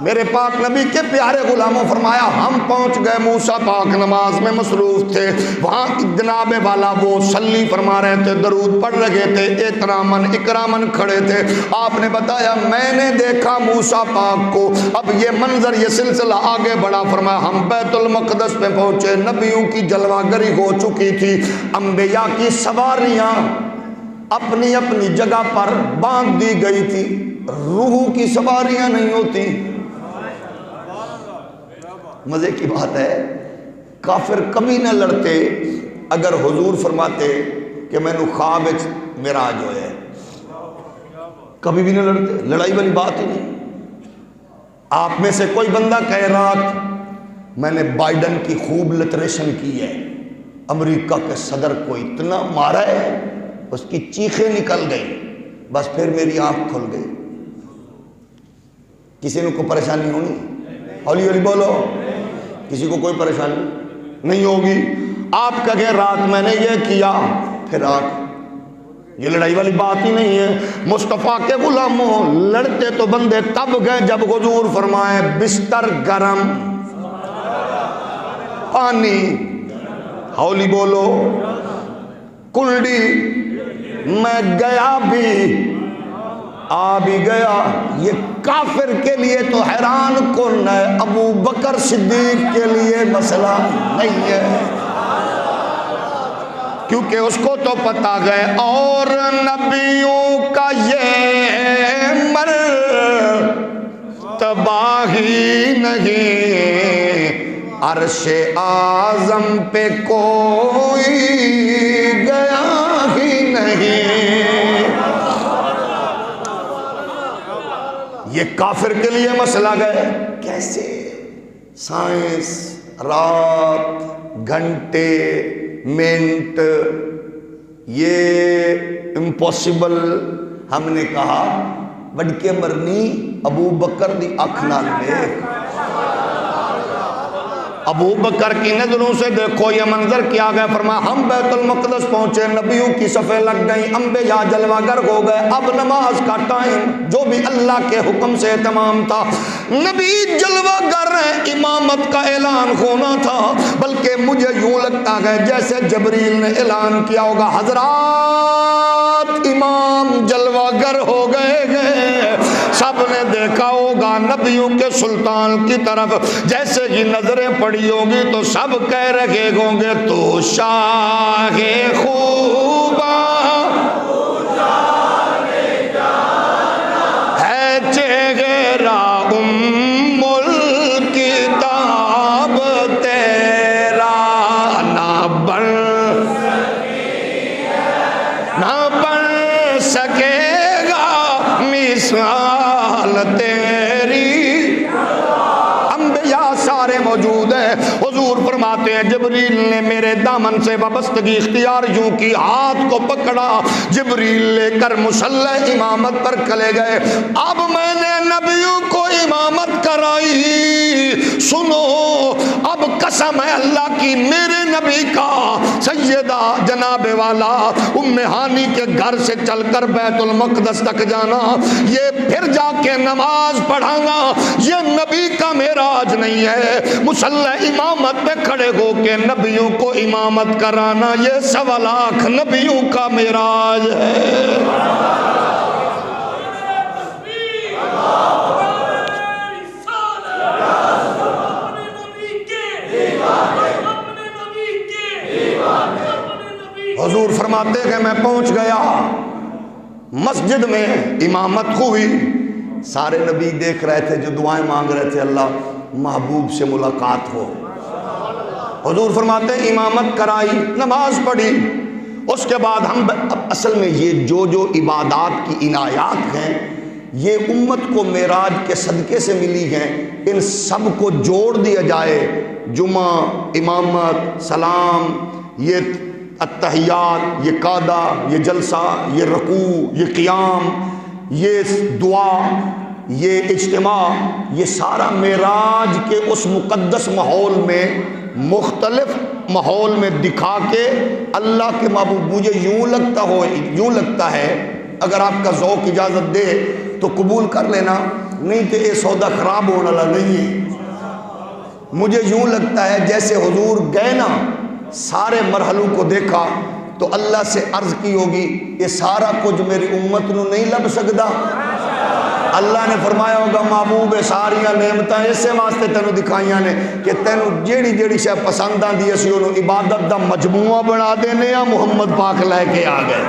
میرے پاک نبی کے پیارے غلاموں فرمایا ہم پہنچ گئے، موسیٰ پاک نماز میں مصروف تھے، وہاں جناب والا وہ صلی فرما رہے تھے، درود پڑھ رہے تھے، احتراماً اکراماً کھڑے تھے۔ آپ نے بتایا میں نے دیکھا موسیٰ پاک کو، اب یہ منظر یہ سلسلہ آگے بڑھا، فرمایا ہم بیت المقدس پہ پہنچے، نبیوں کی جلوہ گری ہو چکی تھی، انبیاء کی سواریاں اپنی اپنی جگہ پر باندھ دی گئی تھی، روح کی سواریاں نہیں ہوتی۔ مزے کی بات ہے کافر کبھی نہ لڑتے اگر حضور فرماتے کہ میں نے خواب معراج ہویا ہے، کبھی بھی نہ لڑتے، لڑائی والی بات ہی نہیں۔ آپ میں سے کوئی بندہ کہہ رات میں نے بائیڈن کی خوب لٹریشن کی ہے، امریکہ کے صدر کو اتنا مارا ہے اس کی چیخیں نکل گئی، بس پھر میری آنکھ کھل گئی۔ کسی نے کوئی پریشانی ہونی؟ ہولی ہولی بولو، کسی کو کوئی پریشانی نہیں ہوگی۔ آپ کہے رات میں نے یہ کیا، پھر آنکھ، یہ لڑائی والی بات ہی نہیں ہے۔ مصطفیٰ کے غلاموں لڑتے تو بندے تب گئے جب حضور فرمائے بستر گرم، پانی، ہولی بولو، کنڈی، میں گیا بھی آ بھی گیا۔ یہ کافر کے لیے تو حیران کن ہے، ابو بکر صدیق کے لیے مسئلہ نہیں ہے، کیونکہ اس کو تو پتا گئے اور نبیوں کا یہ مرتبہ ہی نہیں، عرش اعظم پہ کوئی گیا ہی نہیں۔ یہ کافر کے لیے مسئلہ گئے، کیسے؟ سائنس، رات، گھنٹے، منٹ، یہ امپوسیبل۔ ہم نے کہا بڑھ کے مرنی ابو بکر دی اکھ نال دیکھ، ابو بکر کی نظروں سے دیکھو یہ منظر کیا گیا۔ فرمایا ہم بیت المقدس پہنچے، نبیوں کی صفیں لگ گئیں، انبیاء جلوہ گر ہو گئے، اب نماز کا ٹائم جو بھی اللہ کے حکم سے اہتمام تھا، نبی جلوہ گر ہیں، امامت کا اعلان ہونا تھا، بلکہ مجھے یوں لگتا ہے جیسے جبریل نے اعلان کیا ہوگا حضرات امام جلوہ گر ہو گئے۔ سب نے دیکھا ہوگا نبیوں کے سلطان کی طرف، جیسے ہی نظریں پڑی ہوگی تو سب کہہ رہے ہوں گے تو شاہ خوبا ہے چہرہ ام الکتاب تیرا، نہ بن سکے گا مثال تیری۔ انبیاء سارے موجود ہیں، حضور فرماتے ہیں جبریل نے میرے دامن سے وابستگی اختیار یوں کی، ہاتھ کو پکڑا، جبریل لے کر مصلی امامت پر چلے گئے۔ اب میں نے نبیوں کو امامت کرائی، سنو اب قسم قسم ہے اللہ کی میرے نبی کا سیدہ جناب والا ام ہانی کے گھر سے چل کر بیت المقدس تک جانا، یہ پھر جا کے نماز پڑھانا، یہ نبی کا معراج نہیں ہے۔ مصلی امامت پہ کھڑے ہو کے نبیوں کو امامت کرانا، یہ 1.25 لاکھ نبیوں کا معراج ہے۔ حضور فرماتے کہ میں پہنچ گیا مسجد میں، امامت ہوئی، سارے نبی دیکھ رہے تھے جو دعائیں مانگ رہے تھے اللہ محبوب سے ملاقات ہو۔ حضور فرماتے ہیں امامت کرائی، نماز پڑھی، اس کے بعد ہم اصل میں یہ جو عبادات کی عنایات ہیں یہ امت کو معراج کے صدقے سے ملی ہیں، ان سب کو جوڑ دیا جائے، جمعہ، امامت، سلام، یہ التحیات، یہ قعدہ، یہ جلسہ، یہ رکوع، یہ قیام، یہ دعا، یہ اجتماع، یہ سارا معراج کے اس مقدس ماحول میں مختلف ماحول میں دکھا کے اللہ کے محبوب، مجھے یوں لگتا ہے اگر آپ کا ذوق اجازت دے تو قبول کر لینا، نہیں کہ یہ سودا خراب ہونے والا نہیں ہے۔ مجھے یوں لگتا ہے جیسے حضور گئے نا، سارے مرحلوں کو دیکھا تو اللہ سے عرض کی ہوگی یہ سارا کچھ میری امت نو نہیں لب سکتا۔ اللہ نے فرمایا ہوگا محبوب ساریاں نعمتاں اسے واسطے تینوں دکھائیاں نے کہ تینوں جیڑی شے پسند آندی اسی انہوں عبادت دا مجموعہ بنا دینے یا محمد پاک لے کے آ گئے۔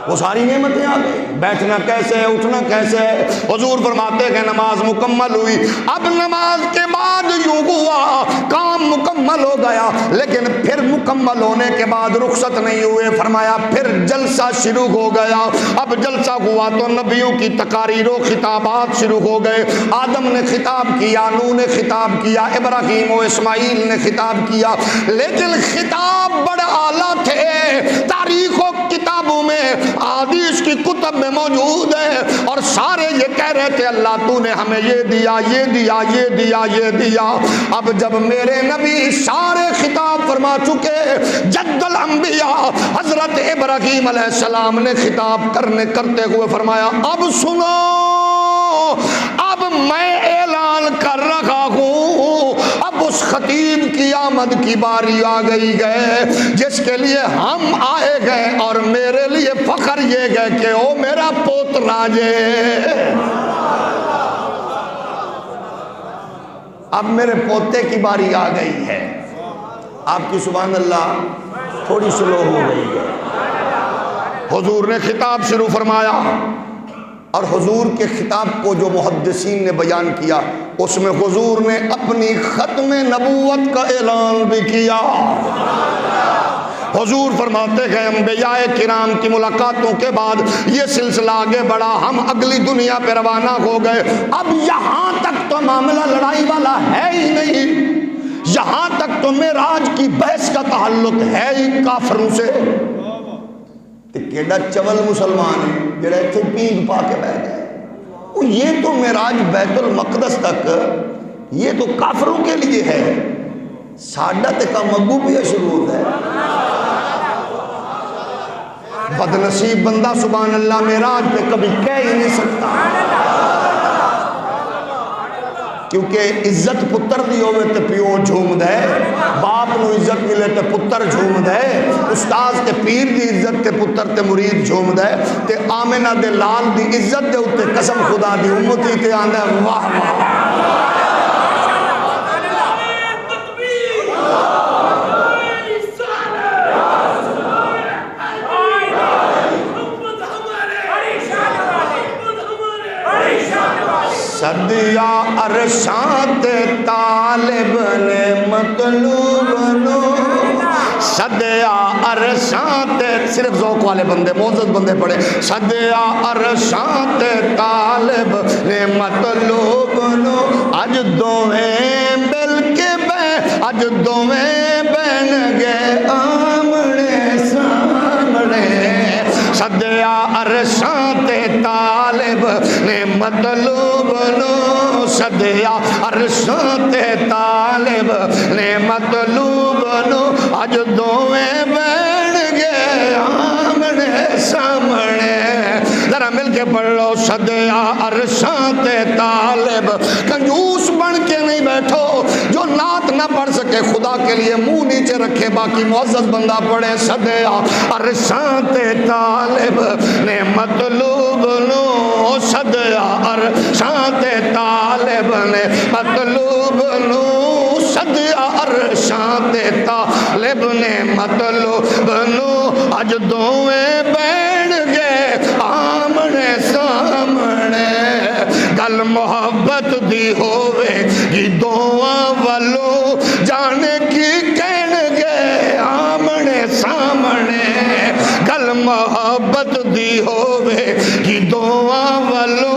وہ ساری نعمتیں آ گئی، بیٹھنا کیسے ہے، اٹھنا کیسے ہے۔ حضور فرماتے کہ نماز مکمل ہوئی، اب نماز کے بعد یوں ہوا کام مکمل ہو گیا، لیکن پھر مکمل ہونے کے بعد رخصت نہیں ہوئے، فرمایا پھر جلسہ شروع ہو گیا۔ اب جلسہ ہوا تو نبیوں کی تقاریر و خطابات شروع ہو گئے، آدم نے خطاب کیا، نوح نے خطاب کیا، ابراہیم و اسماعیل نے خطاب کیا، لیکن خطاب بڑے اعلیٰ تھے، تاریخ و کتابوں میں حدیث کی کتب میں موجود ہے، اور سارے یہ کہہ رہے تھے اللہ تو نے ہمیں یہ دیا، یہ دیا، یہ دیا، یہ دیا۔ اب جب میرے نبی سارے خطاب فرما چکے، جد الانبیاء حضرت ابراہیم علیہ السلام نے خطاب کرتے ہوئے فرمایا اب سنو، اب میں اعلان کر رہا ہوں، اب اس خطیب کی آمد کی باری آ گئی ہے جس کے لیے ہم آئے گئے، اور میرے لیے فخر یہ گئے کہ او میرا پوترا جے، اب میرے پوتے کی باری آ گئی ہے۔ آپ کی سبحان اللہ تھوڑی سلو ہو گئی ہے۔ حضور نے خطاب شروع فرمایا، اور حضور کے خطاب کو جو محدثین نے بیان کیا اس میں حضور نے اپنی ختم نبوت کا اعلان بھی کیا۔ حضور فرماتے ہیں انبیاء کرام کی ملاقاتوں کے بعد یہ سلسلہ آگے بڑھا، ہم اگلی دنیا پہ روانہ ہو گئے۔ اب یہاں تک تو معاملہ لڑائی والا ہے ہی نہیں، یہاں تک تو معراج کی بحث کا تعلق ہے ہی کافروں سے۔ کیڑا چول مسلمان ہے جڑا اتنے پینگ پا کے بیٹھ گئے، یہ تو معراج بیت المقدس تک یہ تو کافروں کے لیے ہے، ساڈا تے کام اگوں پہ شروع ہوتا ہے۔ بد نصیب بندہ سبحان اللہ معراج پہ کبھی کہہ ہی نہیں سکتا، کیونکہ عزت پتر دی ہوئے تے پیو جھوم دے، باپ نو عزت ملے تے پتر جھوم دے، استاذ تے پیر دی عزت تے پتر تے مرید جھوم دے، تے آمنہ دے لال دی عزت دے اتے قسم خدا دی امتی تے آندہ واہ واہ۔ صدیا عرشات طالب نے مطلوب نو، صدیا عرشات، صرف ذوق والے بندے معزز بندے پڑھے، صدیا عرشات طالب نے مطلوب نو، اج دویں مل کے اج دویں بن گئے آمنے سامنے، صدیا سدیا عرشاں تے طالب نے مطلوب نو سدیا عرشاں تے طالب نے مطلوب نو اج دوویں بین گئے آمنے سامنے ذرا مل کے پڑھ لو سدیا عرشاں تے طالب کنجوس بن کے نہیں بیٹھو جو نعت نہ پڑھ سکے خدا کے لیے منہ نیچے رکھے باقی معزز بندہ پڑھے سدیا عرشاں تے طالب نے مطلوب نو سدیا عرشاں تے طالب نے مطلوب نو سدیا عرشاں تے طالب نے مطلوب نو اج دوویں بین گئے آمنے سامنے گل محبت دی ہووے گی دوواں والو جانے کی کہن گے آمنے سامنے گل محبت دی ہووے گی دوواں والو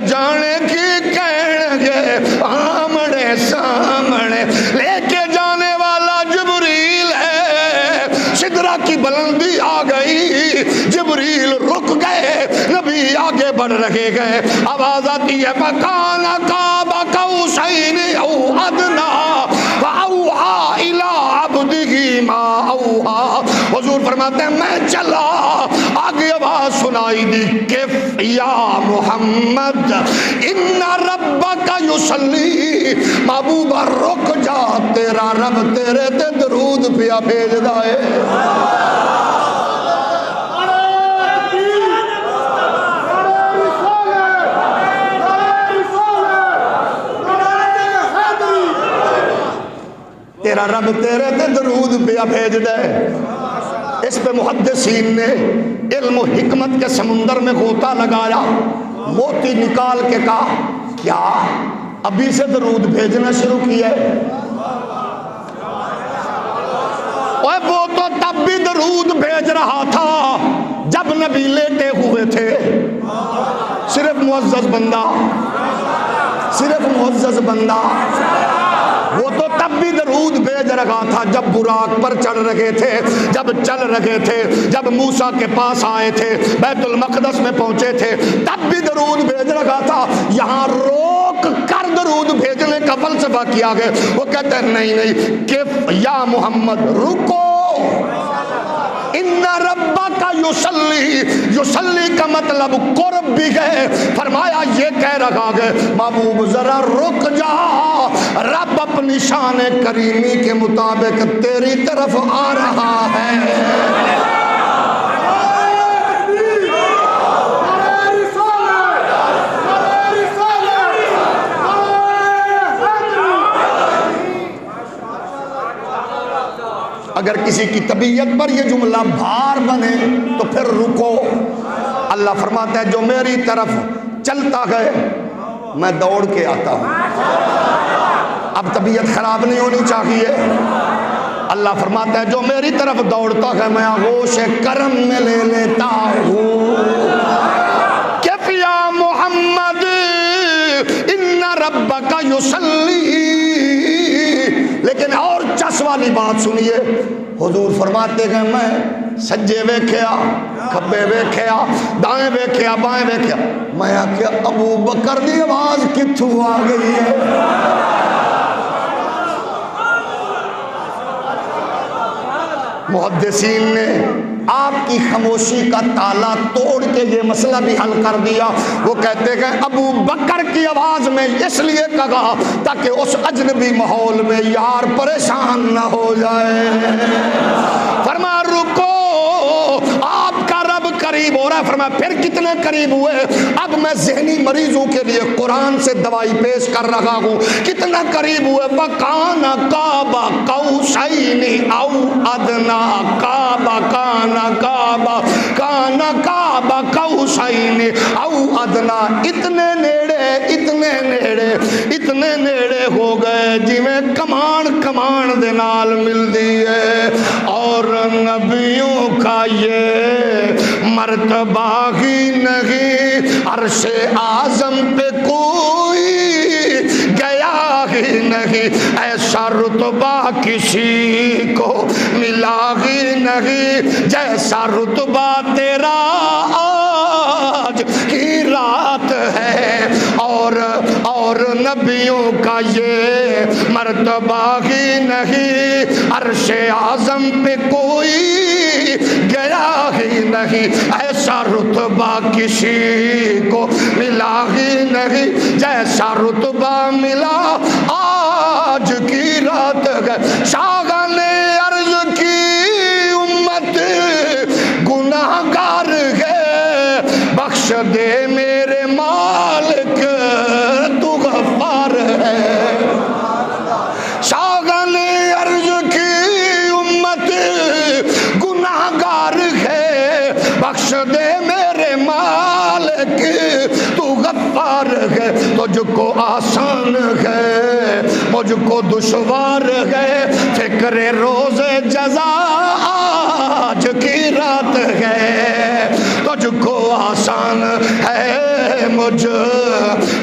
جانے کی کہن گے آمنے سامنے لے کے جانے والا جبریل ہے سدرہ کی بلندی آ گئی جبریل رک گئے نبی آگے بڑھ رہے گئے آواز آتی ہے فَكَانَ قَابَ قَوْسَيْنِ أَوْ أَدْنَىٰ فَأَوْحَىٰ إِلَىٰ عَبْدِهِ مَا أَوْحَىٰ حضور فرماتے ہیں میں چلا آگے آواز سنائی دی کہ یا محمد ان ربک یصلی محبوبہ رک جا تیرا رب تیرے تے درود پیا بھیج دائے تیرا رب تیرے تے درود پیا بھیج دے اس پہ محدثین نے علم و حکمت کے سمندر میں غوطہ لگایا موتی نکال کے کہا کیا ابھی سے درود بھیجنا شروع کیا ہے وہ تو تب بھی درود بھیج رہا تھا جب نبی لیٹے ہوئے تھے صرف معزز بندہ وہ تو تب بھی درود بھیج رہا تھا جب براق پر چڑھ رہے تھے جب چل رہے تھے جب موسیٰ کے پاس آئے تھے بیت المقدس میں پہنچے تھے تب بھی درود بھیج رہا تھا یہاں روک کر درود بھیجنے کا فلسفہ کیا گیا وہ کہتے ہیں نہیں کہ یا محمد رکو ان ربک یصلی کا مطلب قرب بھی ہے فرمایا یہ کہہ رہا ہے محبوب ذرا رک جا رب اپنی شان کریمی کے مطابق تیری طرف آ رہا ہے اگر کسی کی طبیعت پر یہ جملہ بھار بنے تو پھر رکو اللہ فرماتا ہے جو میری طرف چلتا ہے میں دوڑ کے آتا ہوں اب طبیعت خراب نہیں ہونی چاہیے اللہ فرماتا ہے جو میری طرف دوڑتا ہے میں آغوش کرم میں لے لیتا ہوں کہ یا محمد ان ربک یصلی لیکن اور چس والی بات سنیے حضور فرماتے ہیں میں سجے ویکھیا کھبے ویکھیا دائیں ویکھیا بائیں ویکھیا میں آکھیا ابو بکر دی آواز کتھوں آ گئی ہے محدثین نے آپ کی خاموشی کا تالا توڑ کے یہ مسئلہ بھی حل کر دیا وہ کہتے ہیں ابو بکر کی آواز میں اس لیے کہا تاکہ اس اجنبی ماحول میں یار پریشان نہ ہو جائے فرما رکو آپ کا رب قریب ہو رہا ہے فرمایا پھر کتنے قریب ہوئے اب میں ذہنی مریضوں کے لیے قرآن سے دوائی پیش کر رہا ہوں کتنا قریب ہوئے وَكَانَ قَابَ قَوْسَيْنِ أَوْ أَدْنَىٰ کَانَ قَابَ قَوْسَيْنِ أَوْ أَدْنَىٰ اتنے نیڑے ہو گئے جی میں کمان دے نال مل دیئے اور نبیوں کا یہ مرتبہ ہی نہیں عرش اعظم پہ کوئی گیا ہی نہیں ایسا رتبہ کسی کو ملا ہی نہیں جیسا رتبہ تیرا نبیوں کا یہ مرتبہ ہی نہیں، عرش اعظم پہ کوئی گیا ہی نہیں، ایسا رتبہ کسی کو ملا ہی نہیں جیسا رتبہ ملا آج کی رات ہے۔ شاہان عرض کی امت گناہ گار ہے، بخش دے میرے مالک تو غفار ہے۔ شاہان عرض کی امت گناہ گار ہے، بخش دے میرے مالک تو غفار ہے۔ تجھ کو آسان ہے مجھ کو دشوار ہے، فکر روز جزا آج کی رات ہے۔ تجھ کو آسان ہے مجھ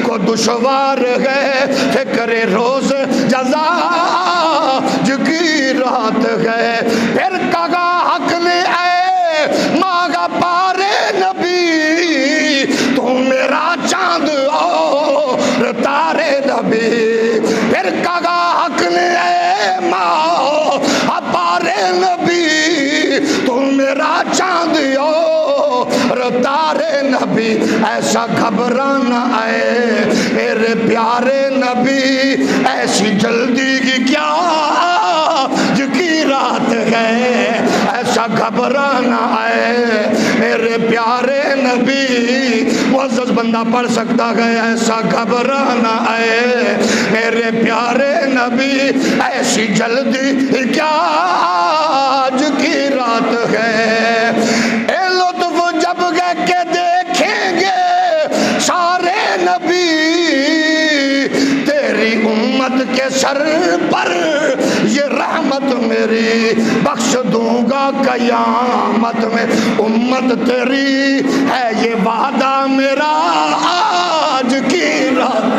کو دشوار ہے، فکر روز جزا آج کی رات ہے۔ پھر کہا حق نے اے ماغا پارے نبی، تو میرا چاند اور تارے نبی۔ پھر کہا حق نے اے ماں پارے نبی، تو میرا چاند اور تارے نبی۔ ایسا گھبرانا اے میرے پیارے نبی، ایسی جلدی کی کیا آج کی رات ہے۔ ایسا گھبرانا اے میرے پیارے نبی، معزز بندہ پڑھ سکتا ہے۔ ایسا گھبرانا اے میرے پیارے نبی، ایسی جلدی کیا آج کی رات ہے۔ اے لطف جب گئے کہ دیکھیں گے سارے نبی، تیری امت کے سر پر یہ رحمت میری، بخش دوں گا قیامت میں امت تیری، ہے یہ وعدہ میرا آج کی رات۔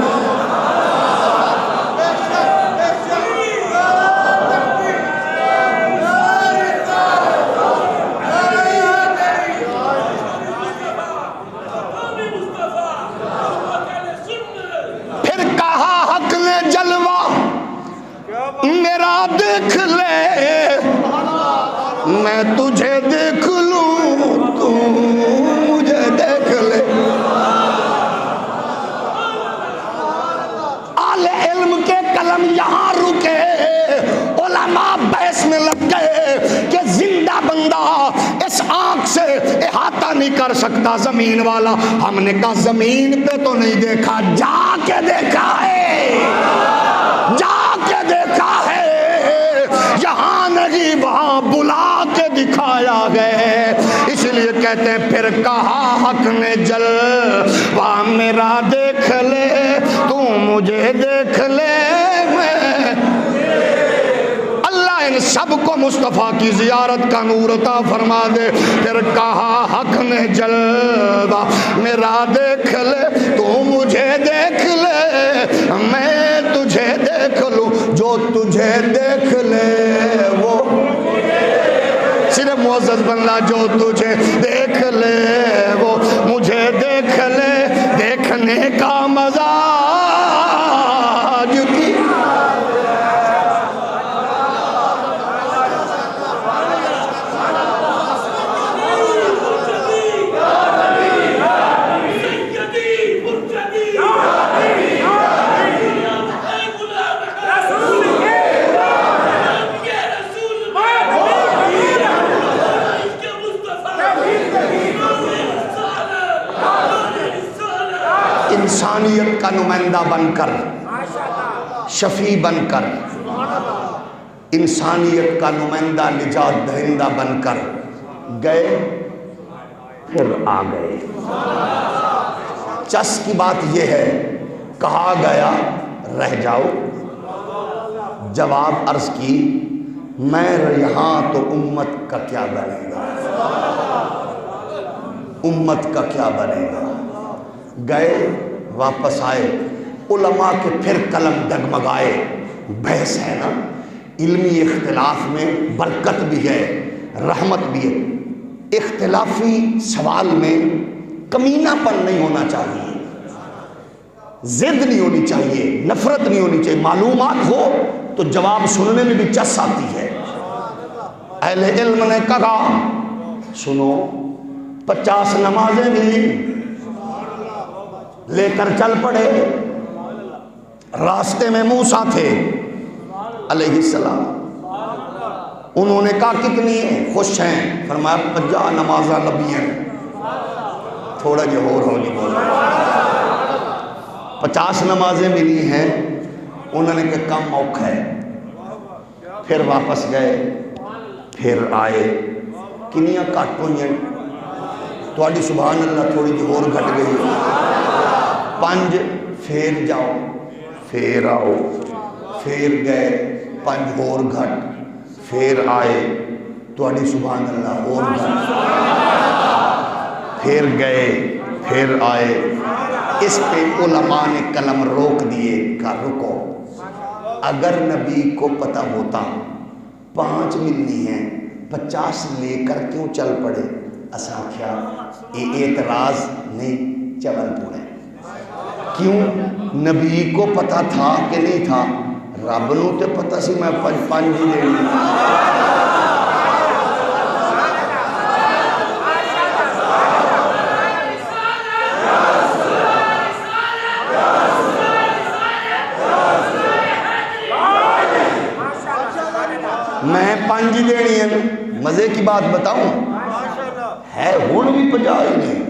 پھر کہا حق نے جلوہ میرا دیکھ لے، میں تجھے دیکھ لوں تو مجھے دیکھ لے۔ اہل علم کے قلم یہاں رکے، علماء بحث میں لگ گئے کہ زندہ بندہ اس آنکھ سے احاطہ نہیں کر سکتا زمین والا۔ ہم نے کہا زمین پہ تو نہیں دیکھا، جا کے دیکھا ہے، جا کے دیکھا ہے، یہاں نہیں وہاں بلا کے دکھایا گئے۔ اس لیے کہتے ہیں پھر کہا حق نے جلوہ میرا دیکھ لے، تو مجھے دیکھ لے، میں اللہ ان سب کو مصطفیٰ کی زیارت کا نور عطا فرما دے۔ پھر کہا حق نے جلوہ میرا دیکھ لے، تو مجھے دیکھ لے، میں تجھے دیکھ لوں، جو تجھے دیکھ لے وہ صرف معزز بندہ، جو تجھے دیکھ لے وہ مجھے دیکھ لے، دیکھنے کا مزہ آج کی۔ انسانیت کا نمائندہ بن کر، شفیع بن کر، انسانیت کا نمائندہ نجات دہندہ بن کر گئے، پھر آ گئے۔ چس کی بات یہ ہے، کہا گیا رہ جاؤ، جواب عرض کی میں یہاں تو امت کا کیا بنے گا، امت کا کیا بنے گا۔ گئے واپس آئے، علماء کے پھر قلم ڈگمگائے۔ بحث ہے نا، علمی اختلاف میں برکت بھی ہے، رحمت بھی ہے۔ اختلافی سوال میں کمینہ پن نہیں ہونا چاہیے، ضد نہیں ہونی چاہیے، نفرت نہیں ہونی چاہیے، معلومات ہو تو جواب سننے میں بھی چس آتی ہے۔ اہل علم نے کہا سنو 50 نمازیں ملی، لے کر چل پڑے، راستے میں موسیٰ تھے علیہ السلام، انہوں نے کہا کتنی ہیں؟ خوش ہیں؟ فرمایا 50 نمازاں نبی ہیں، تھوڑا جو ہولی بول 50 نمازیں ملی ہیں، انہوں نے کہا کم موقع ہے، پھر واپس گئے، پھر آئے، کنیاں کٹ ہوئی ہیں، تھوڑی سبحان اللہ تھوڑی جو اور گھٹ گئی، 5 پھر جاؤ، پھر آؤ، پھر گئے، 5 اور گھٹ، پھر آئے، تھوڑی سبحان اللہ اور گھٹ، پھر گئے، پھر آئے۔ اس پہ علماء نے قلم روک دیے، کہا رکو، اگر نبی کو پتہ ہوتا 5 ملنی ہیں 50 لے کر کیوں چل پڑے؟ اسا کیا یہ اعتراض نہیں چول پڑے، کیوں؟ نبی کو پتہ تھا کہ نہیں تھا؟ رب نو تے پتہ سی میں 5 ہی دینی۔ میں 5 دینی ہے۔ مزے کی بات بتاؤں، ہے ہون بھی 50 ہی نہیں،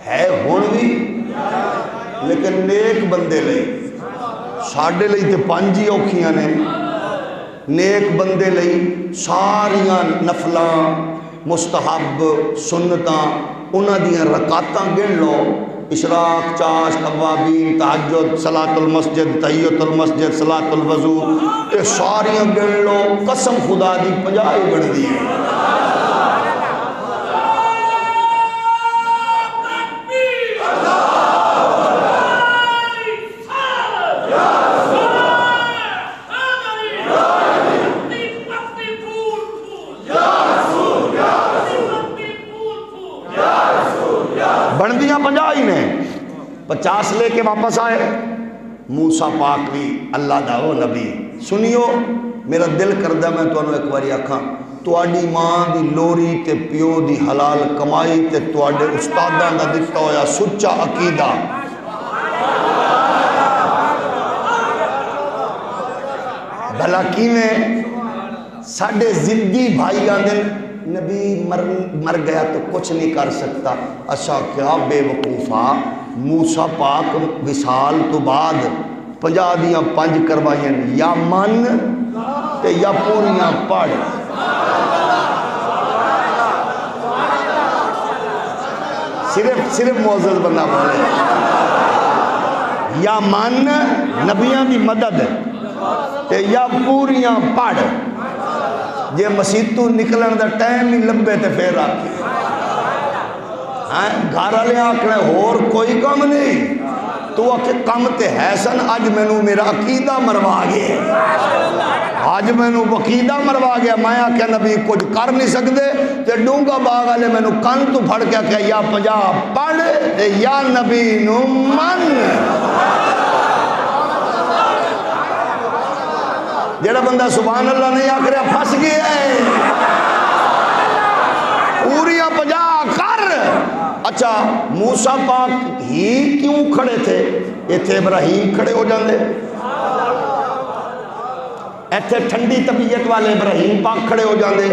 ہے ہون بھی، لیکن نیک بندے لئی ساڑھے لئی تے 5 ہی اوکھیاں نے، نیک بندے لئی ساریاں نفلاں مستحب سنتاں انہاں دیاں رکعتاں گن لو، اشراق، چاش، قوابین، تہجد، صلاۃ المسجد، تحیۃ المسجد، صلاۃ الوضو، یہ ساریاں گن لو، قسم خدا دی 50 ہی گن دی ہے۔ بندیاں 50 ہی نے، 50 لے کے واپس آئے۔ موسیٰ پاک بھی اللہ دا وہ نبی، سنیو میرا دل کردہ میں تو انہوں ایک باری آکھاں، تواڈی ماں دی لوری تے پیو دی حلال کمائی تے تواڈے استاداں دا دتا ہویا سچا عقیدہ، بھلا کیویں؟ ساڈے زندگی بھائی آندے نبی مر گیا تو کچھ نہیں کر سکتا، اچھا کیا بے وقوفا، موسیٰ پاک وصال تو بعد 50 دیاں 5 کروائیں، یا من تے یا پوریاں پڑھ۔ صرف معزز بندہ بولے، یا من نبیاں دی مدد تے یا پوریاں پڑھ، جے مسیتو نکلن دا ٹائم ہی لبے تے پھر راکھی گھر والے آکھنے ہور کوئی کم نہیں، تو آکھے کم تے ہے سن، اج مینوں میرا عقیدہ مروا گیا، اج مینوں عقیدہ مروا گیا، میں آکھیا نبی کچھ کر نہیں سکدے، تے ڈونگا باغ والے مینوں کن تو پھڑ کے آکھیا یا 50 پڑھ تے یا نبی نو من۔ جڑا بندہ سبحان اللہ نہیں آکھ رہا پھنس گیا ہے، پوریاں 50 کر۔ اچھا موسیٰ پاک ہی کیوں کھڑے تھے؟ ایتھے ابراہیم کھڑے ہو جاندے، ایتھے ٹھنڈی طبیعت والے ابراہیم پاک کھڑے ہو جاندے،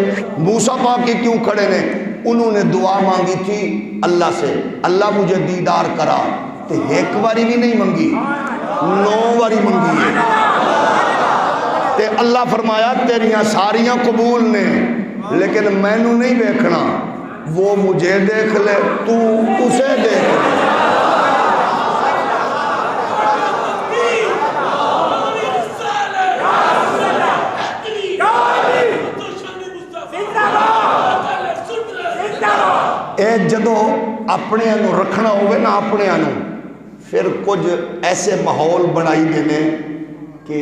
موسیٰ پاک ہی کیوں کھڑے نے؟ انہوں نے دعا مانگی تھی اللہ سے، اللہ مجھے دیدار کرا، تو ایک باری بھی نہیں منگی، 9 باری منگی ہے، تے اللہ فرمایا تیریاں ساریاں قبول نے، لیکن میں نو نہیں دیکھنا، وہ مجھے دیکھ لے، تو اسے دیکھ لے۔ اے جدو اپنے انو رکھنا ہوئے نا اپنے انو، پھر کچھ ایسے ماحول بنائی دینے کہ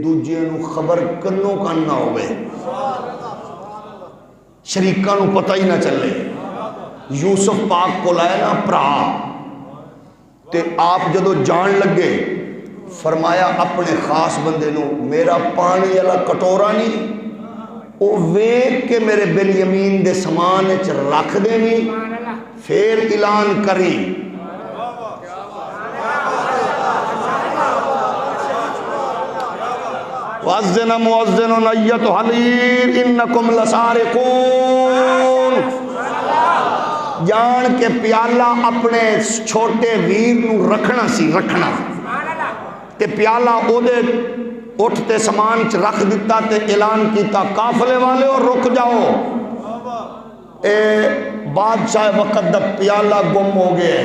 دوجے نو خبر کنوں کن نہ ہوئے، شریکاں نو پتہ ہی نہ چلے۔ یوسف پاک کو لائے نا پرا، تے آپ جدو جان لگے فرمایا اپنے خاص بندے نو میرا پانی والا کٹورا نہیں او ویک کے میرے بل یمین دے سامان وچ رکھ دینی پھر اعلان کری وَأَذَّنَ مُؤَذِّنٌ أَيَّتُهَا الْعِيرُ إِنَّكُمْ لَسَارِقُونَ جان کے پیالہ اپنے چھوٹے ویر نو رکھنا سی رکھنا تے پیالہ او دے اٹھتے سامان چ رکھ دیتا تے اعلان کیتا قافلے والے اور رک جاؤ اے بادشاہ وقت دا پیالہ گم ہو گئے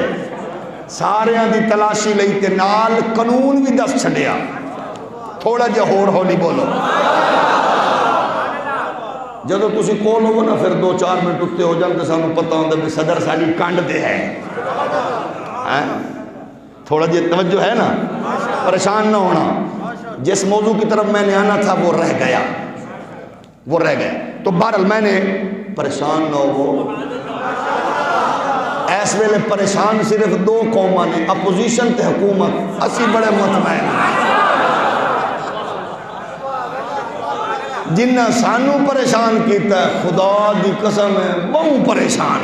سارے دی تلاشی لئی تے نال قانون بھی دس چھڑیا تھوڑا جا ہور ہولی بولو جدو تسی کول ہو نا پھر 2-4 منٹ اٹھتے ہو جان تے سانو پتہ ہوندا بھی صدر ساڈی کانڈ دے ہے تھوڑا جی توجہ ہے نا پریشان نہ ہونا جس موضوع کی طرف میں نے آنا تھا وہ رہ گیا تو بہرحال میں نے پریشان نہ ہو اس ویلے پریشان صرف 2 قوماں نے اپوزیشن تے حکومت اسی بڑے مطمئن جنہ سانو پریشان کیتا ہے خدا دی قسم ہے بہت پریشان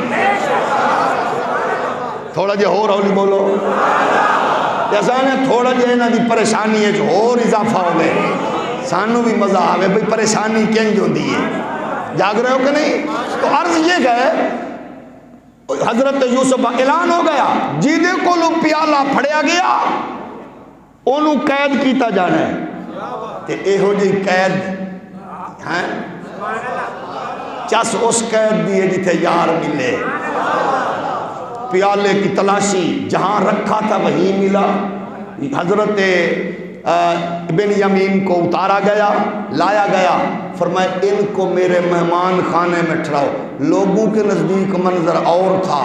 تھوڑا جے ہو رولی بولو جیسا نے تھوڑا جے انہاں دی پریشانی ہے جو اور اضافہ ہو گئے سانو بھی مزہ آوے بھئی پریشانی کنج ہوندی ہے جاگ رہے ہو کہ نہیں تو عرض یہ گئے حضرت یوسف اعلان ہو گیا جیدے کو لو پیالہ پھڑیا گیا انہوں قید کیتا جانا ہے تے اے ہو جی قید چس اس قید دیئے جتے یار ملے پیالے کی تلاشی جہاں رکھا تھا وہی ملا حضرت ابن یمین کو اتارا گیا لایا گیا فرمایا ان کو میرے مہمان خانے میں ٹھہراؤ لوگوں کے نزدیک منظر اور تھا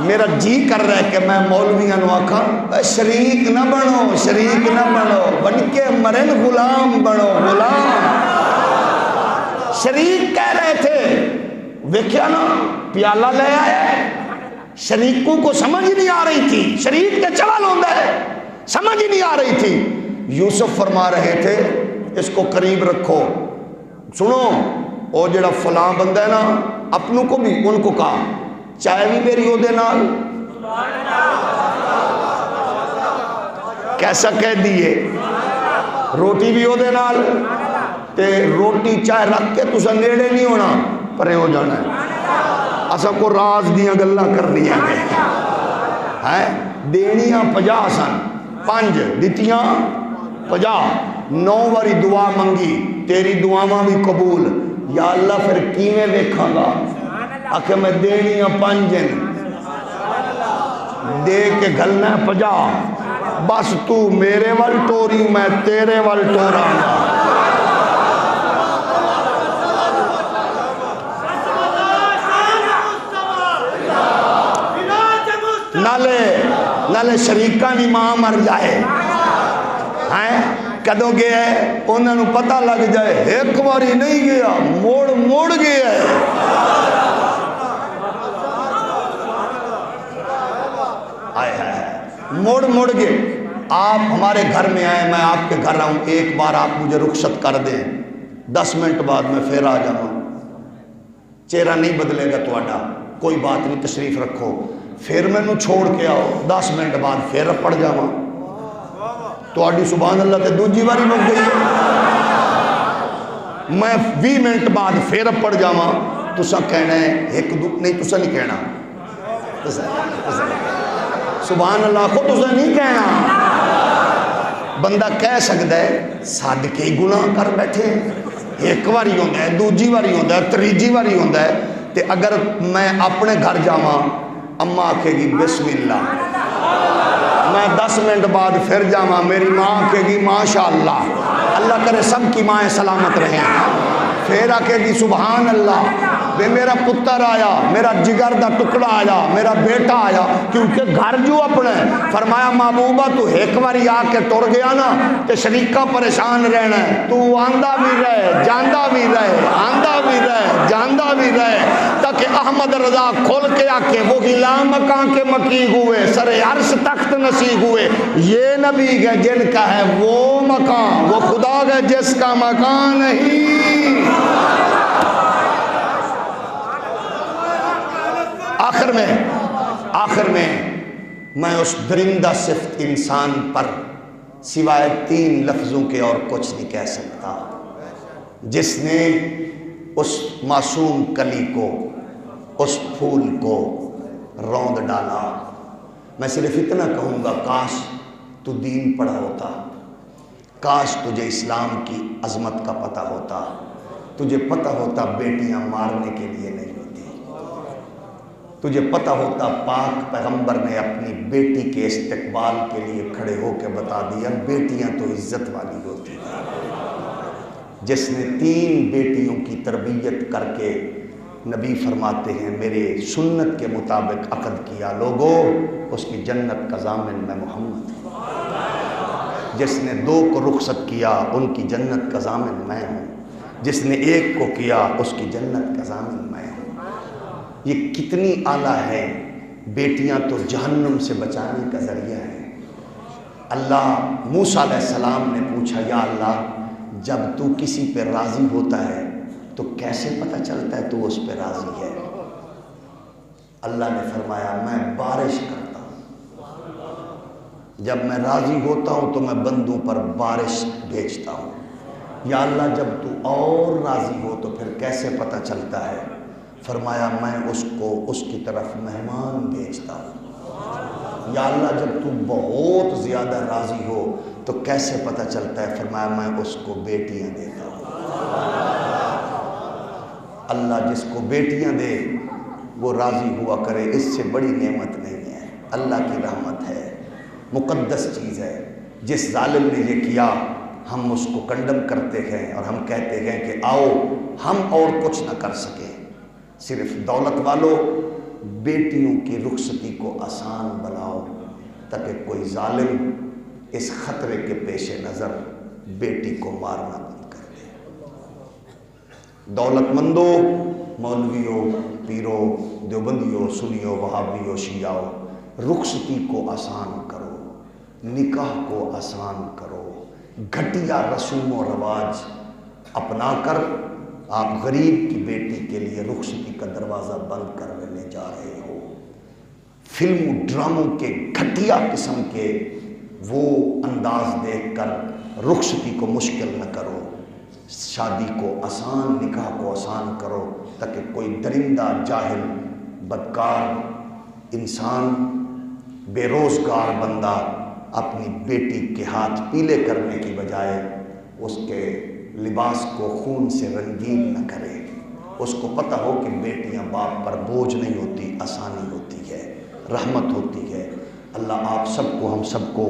میرا جی کر رہا ہے کہ میں مولویاں نو آکھاں شریک نہ بنو بن کے مرن غلام بنو غلام شریک کہہ رہے تھے ویکھیا نا پیالہ لے آئے شریکوں کو سمجھ نہیں آ رہی تھی شریک کے چوال ہوندہ ہے سمجھ نہیں آ رہی تھی یوسف فرما رہے تھے اس کو قریب رکھو سنو او جڑا فلاں بندہ ہے نا اپنوں کو بھی ان کو کہا چائے بھی میری ہو دے نال کیسا کہہ دیئے روٹی بھی ہو دے نال تے روٹی چائے رکھ کے تو نیڑے نہیں ہونا پرے ہو جانا ہے اسا کو راز دیاں گلہ کرنی ہے دینیاں 50 سن 5 دیتیاں 50 9 واری دعا منگی تیری دعاواں بھی قبول یا اللہ پھر کیویں ویکھاں گا آکھے میں دینیاں 5 دے کے گھلنا 50 بس تو میرے وال ٹوری میں تیرے وال ٹورا نالے شریکہ نہیں ماں مر جائے کدوں گیا ہے انہوں نے پتہ لگ جائے ایک باری نہیں گیا موڑ گیا ہے موڑ گئے آپ ہمارے گھر میں آئے میں آپ کے گھر آؤں ایک بار آپ مجھے رخصت کر دیں 10 منٹ بعد میں پھر آ جاؤں چہرہ نہیں بدلے گا توڑا کوئی بات نہیں تشریف رکھو پھر میں نو چھوڑ کے آؤ 10 منٹ بعد پھر پڑ جاؤں توڑی سبحان اللہ تے دوجی باری مک گئی میں 20 منٹ بعد پھر پڑ جاؤں تسا کہنا ہے ایک دو نہیں تسا نہیں کہنا سبحان اللہ خود تسا نہیں کہنا بندہ کہہ سکتا ہے صادقے ہی گناہ کر بیٹھے ایک باری ہوندہ ہے دوجی باری ہوندہ ہے تریجی باری ہوندہ ہے تے اگر میں اپنے گھر جاؤں اماں آکھے گی بسم اللہ میں 10 منٹ بعد پھر جاؤں میری ماں آکھے گی ماشاءاللہ اللہ کرے سب کی مائیں سلامت رہیں پھر آکھے گی سبحان اللہ بے میرا پتر آیا میرا جگر دا ٹکڑا آیا میرا بیٹا آیا کیونکہ گھر جو اپنے فرمایا محبوبہ تو ایک باری آ کے ٹر گیا نا تے شریکہ پریشان رہنا ہے تو آندہ بھی رہے جاندہ بھی رہے آندہ بھی رہے جاندہ بھی رہے تاکہ محمد رضا کھول کے آکے وہ غلا مکان کے مکی ہوئے، سر عرش تخت نشی ہوئے، یہ نبی ہے جن کا ہے وہ مکان، وہ خدا ہے جس کا مکان نہیں۔ آخر میں میں اس درندہ صفت انسان پر سوائے 3 لفظوں کے اور کچھ نہیں کہہ سکتا، جس نے اس معصوم کلی کو، اس پھول کو روند ڈالا۔ میں صرف اتنا کہوں گا، کاش تو دین پڑھا ہوتا، کاش تجھے اسلام کی عظمت کا پتہ ہوتا، تجھے پتہ ہوتا بیٹیاں مارنے کے لیے نہیں ہوتی، تجھے پتہ ہوتا پاک پیغمبر نے اپنی بیٹی کے استقبال کے لیے کھڑے ہو کے بتا دیا بیٹیاں تو عزت والی ہوتی ہیں۔ جس نے 3 بیٹیوں کی تربیت کر کے نبی فرماتے ہیں میرے سنت کے مطابق عقد کیا، لوگوں اس کی جنت کا ضامن میں محمد ہوں۔ جس نے 2 کو رخصت کیا ان کی جنت کا ضامن میں ہوں، جس نے 1 کو کیا اس کی جنت کا ضامن میں ہوں۔ یہ کتنی اعلیٰ ہے، بیٹیاں تو جہنم سے بچانے کا ذریعہ ہے۔ اللہ موسیٰ علیہ السلام نے پوچھا یا اللہ جب تو کسی پہ راضی ہوتا ہے تو کیسے پتہ چلتا ہے تو اس پہ راضی ہے؟ اللہ نے فرمایا میں بارش کرتا ہوں، جب میں راضی ہوتا ہوں تو میں بندوں پر بارش بھیجتا ہوں۔ یا اللہ جب تو اور راضی ہو تو پھر کیسے پتہ چلتا ہے؟ فرمایا میں اس کو اس کی طرف مہمان بھیجتا ہوں۔ یا اللہ جب تو بہت زیادہ راضی ہو تو کیسے پتہ چلتا ہے؟ فرمایا میں اس کو بیٹیاں دیتا ہوں۔ اللہ جس کو بیٹیاں دے وہ راضی ہوا کرے، اس سے بڑی نعمت نہیں ہے، اللہ کی رحمت ہے، مقدس چیز ہے۔ جس ظالم نے یہ کیا ہم اس کو کنڈم کرتے ہیں اور ہم کہتے ہیں کہ آؤ ہم اور کچھ نہ کر سکے، صرف دولت والوں بیٹیوں کی رخصتی کو آسان بناؤ تاکہ کوئی ظالم اس خطرے کے پیش نظر بیٹی کو مارنا بند کر دے۔ دولت مندوں، مولویوں، پیروں، دیوبندیوں، سنیوں، وہابیوں، شیعوں، رخصتی کو آسان کرو، نکاح کو آسان کرو، گھٹیا رسوم و رواج اپنا کر آپ غریب کی بیٹی کے لیے رخصتی کا دروازہ بند کر لینے جا رہے ہو۔ فلم و ڈراموں کے گھٹیا قسم کے وہ انداز دیکھ کر رخصتی کو مشکل نہ کرو، شادی کو آسان، نکاح کو آسان کرو تاکہ کوئی درندہ، جاہل، بدکار انسان، بے روزگار بندہ اپنی بیٹی کے ہاتھ پیلے کرنے کی بجائے اس کے لباس کو خون سے رنگین نہ کرے۔ اس کو پتہ ہو کہ بیٹیاں باپ پر بوجھ نہیں ہوتی، آسانی ہوتی ہے، رحمت ہوتی ہے۔ اللہ آپ سب کو، ہم سب کو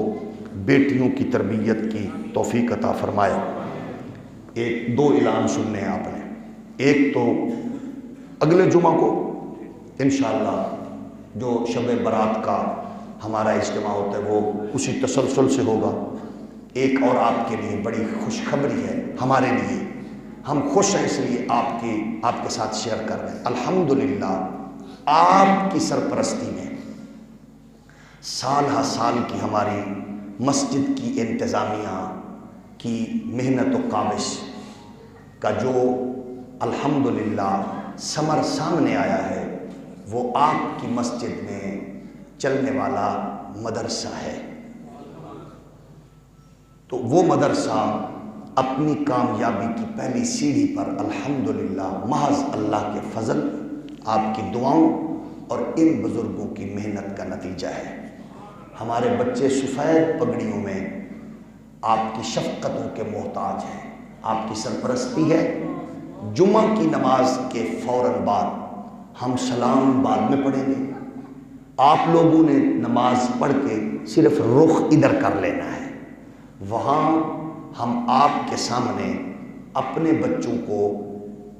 بیٹیوں کی تربیت کی توفیق عطا فرمائے۔ 2 اعلان سننے ہیں آپ نے۔ ایک تو اگلے جمعہ کو انشاءاللہ جو شب برات کا ہمارا اجتماع ہوتا ہے وہ اسی تسلسل سے ہوگا۔ ایک اور آپ کے لیے بڑی خوشخبری ہے، ہمارے لیے، ہم خوش ہیں اس لیے آپ کے ساتھ شیئر کر رہے ہیں۔ الحمدللہ آپ کی سرپرستی میں سال ہر سال کی ہماری مسجد کی انتظامیہ کی محنت و کاوش کا جو الحمدللہ ثمر سامنے آیا ہے وہ آپ کی مسجد میں چلنے والا مدرسہ ہے۔ تو وہ مدرسہ اپنی کامیابی کی پہلی سیڑھی پر الحمدللہ محض اللہ کے فضل، آپ کی دعاؤں اور ان بزرگوں کی محنت کا نتیجہ ہے۔ ہمارے بچے سفید پگڑیوں میں آپ کی شفقتوں کے محتاج ہیں، آپ کی سرپرستی ہے۔ جمعہ کی نماز کے فوراً بعد ہم سلام بعد میں پڑھیں گے، آپ لوگوں نے نماز پڑھ کے صرف رخ ادھر کر لینا ہے۔ وہاں ہم آپ کے سامنے اپنے بچوں کو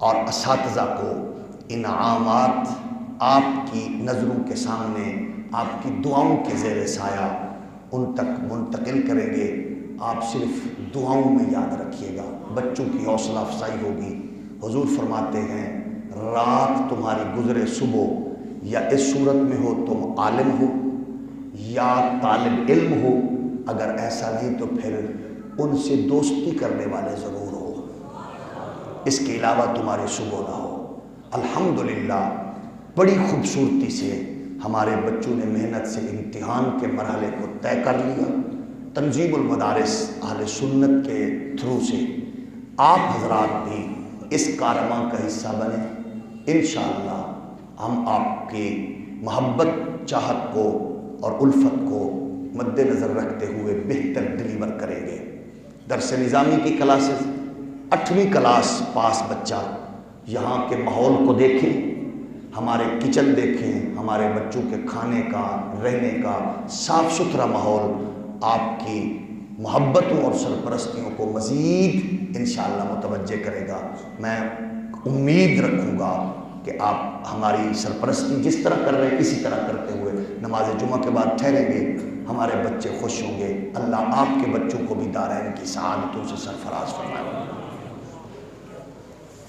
اور اساتذہ کو انعامات آپ کی نظروں کے سامنے، آپ کی دعاؤں کے زیر سایہ ان تک منتقل کریں گے۔ آپ صرف دعاؤں میں یاد رکھیے گا، بچوں کی حوصلہ افزائی ہوگی۔ حضور فرماتے ہیں رات تمہاری گزرے صبح یا اس صورت میں ہو تم عالم ہو یا طالب علم ہو، اگر ایسا نہیں تو پھر ان سے دوستی کرنے والے ضرور ہو، اس کے علاوہ تمہاری صبح نہ ہو۔ الحمدللہ بڑی خوبصورتی سے ہمارے بچوں نے محنت سے امتحان کے مرحلے کو طے کر لیا۔ تنظیم المدارس اہل سنت کے تھرو سے آپ حضرات بھی اس کارواں کا حصہ بنیں۔ انشاءاللہ ہم آپ کی محبت، چاہت کو اور الفت کو مد نظر رکھتے ہوئے بہتر ڈلیور کریں گے۔ درس نظامی کی کلاسز، 8ویں کلاس پاس بچہ، یہاں کے ماحول کو دیکھیں، ہمارے کچن دیکھیں، ہمارے بچوں کے کھانے کا، رہنے کا صاف ستھرا ماحول آپ کی محبتوں اور سرپرستیوں کو مزید انشاءاللہ متوجہ کرے گا۔ میں امید رکھوں گا کہ آپ ہماری سرپرستی جس طرح کر رہے ہیں اسی طرح کرتے ہوئے نماز جمعہ کے بعد ٹھہریں گے، ہمارے بچے خوش ہوں گے۔ اللہ آپ کے بچوں کو بھی دارین کی سعادتوں سے سرفراز فرمائے۔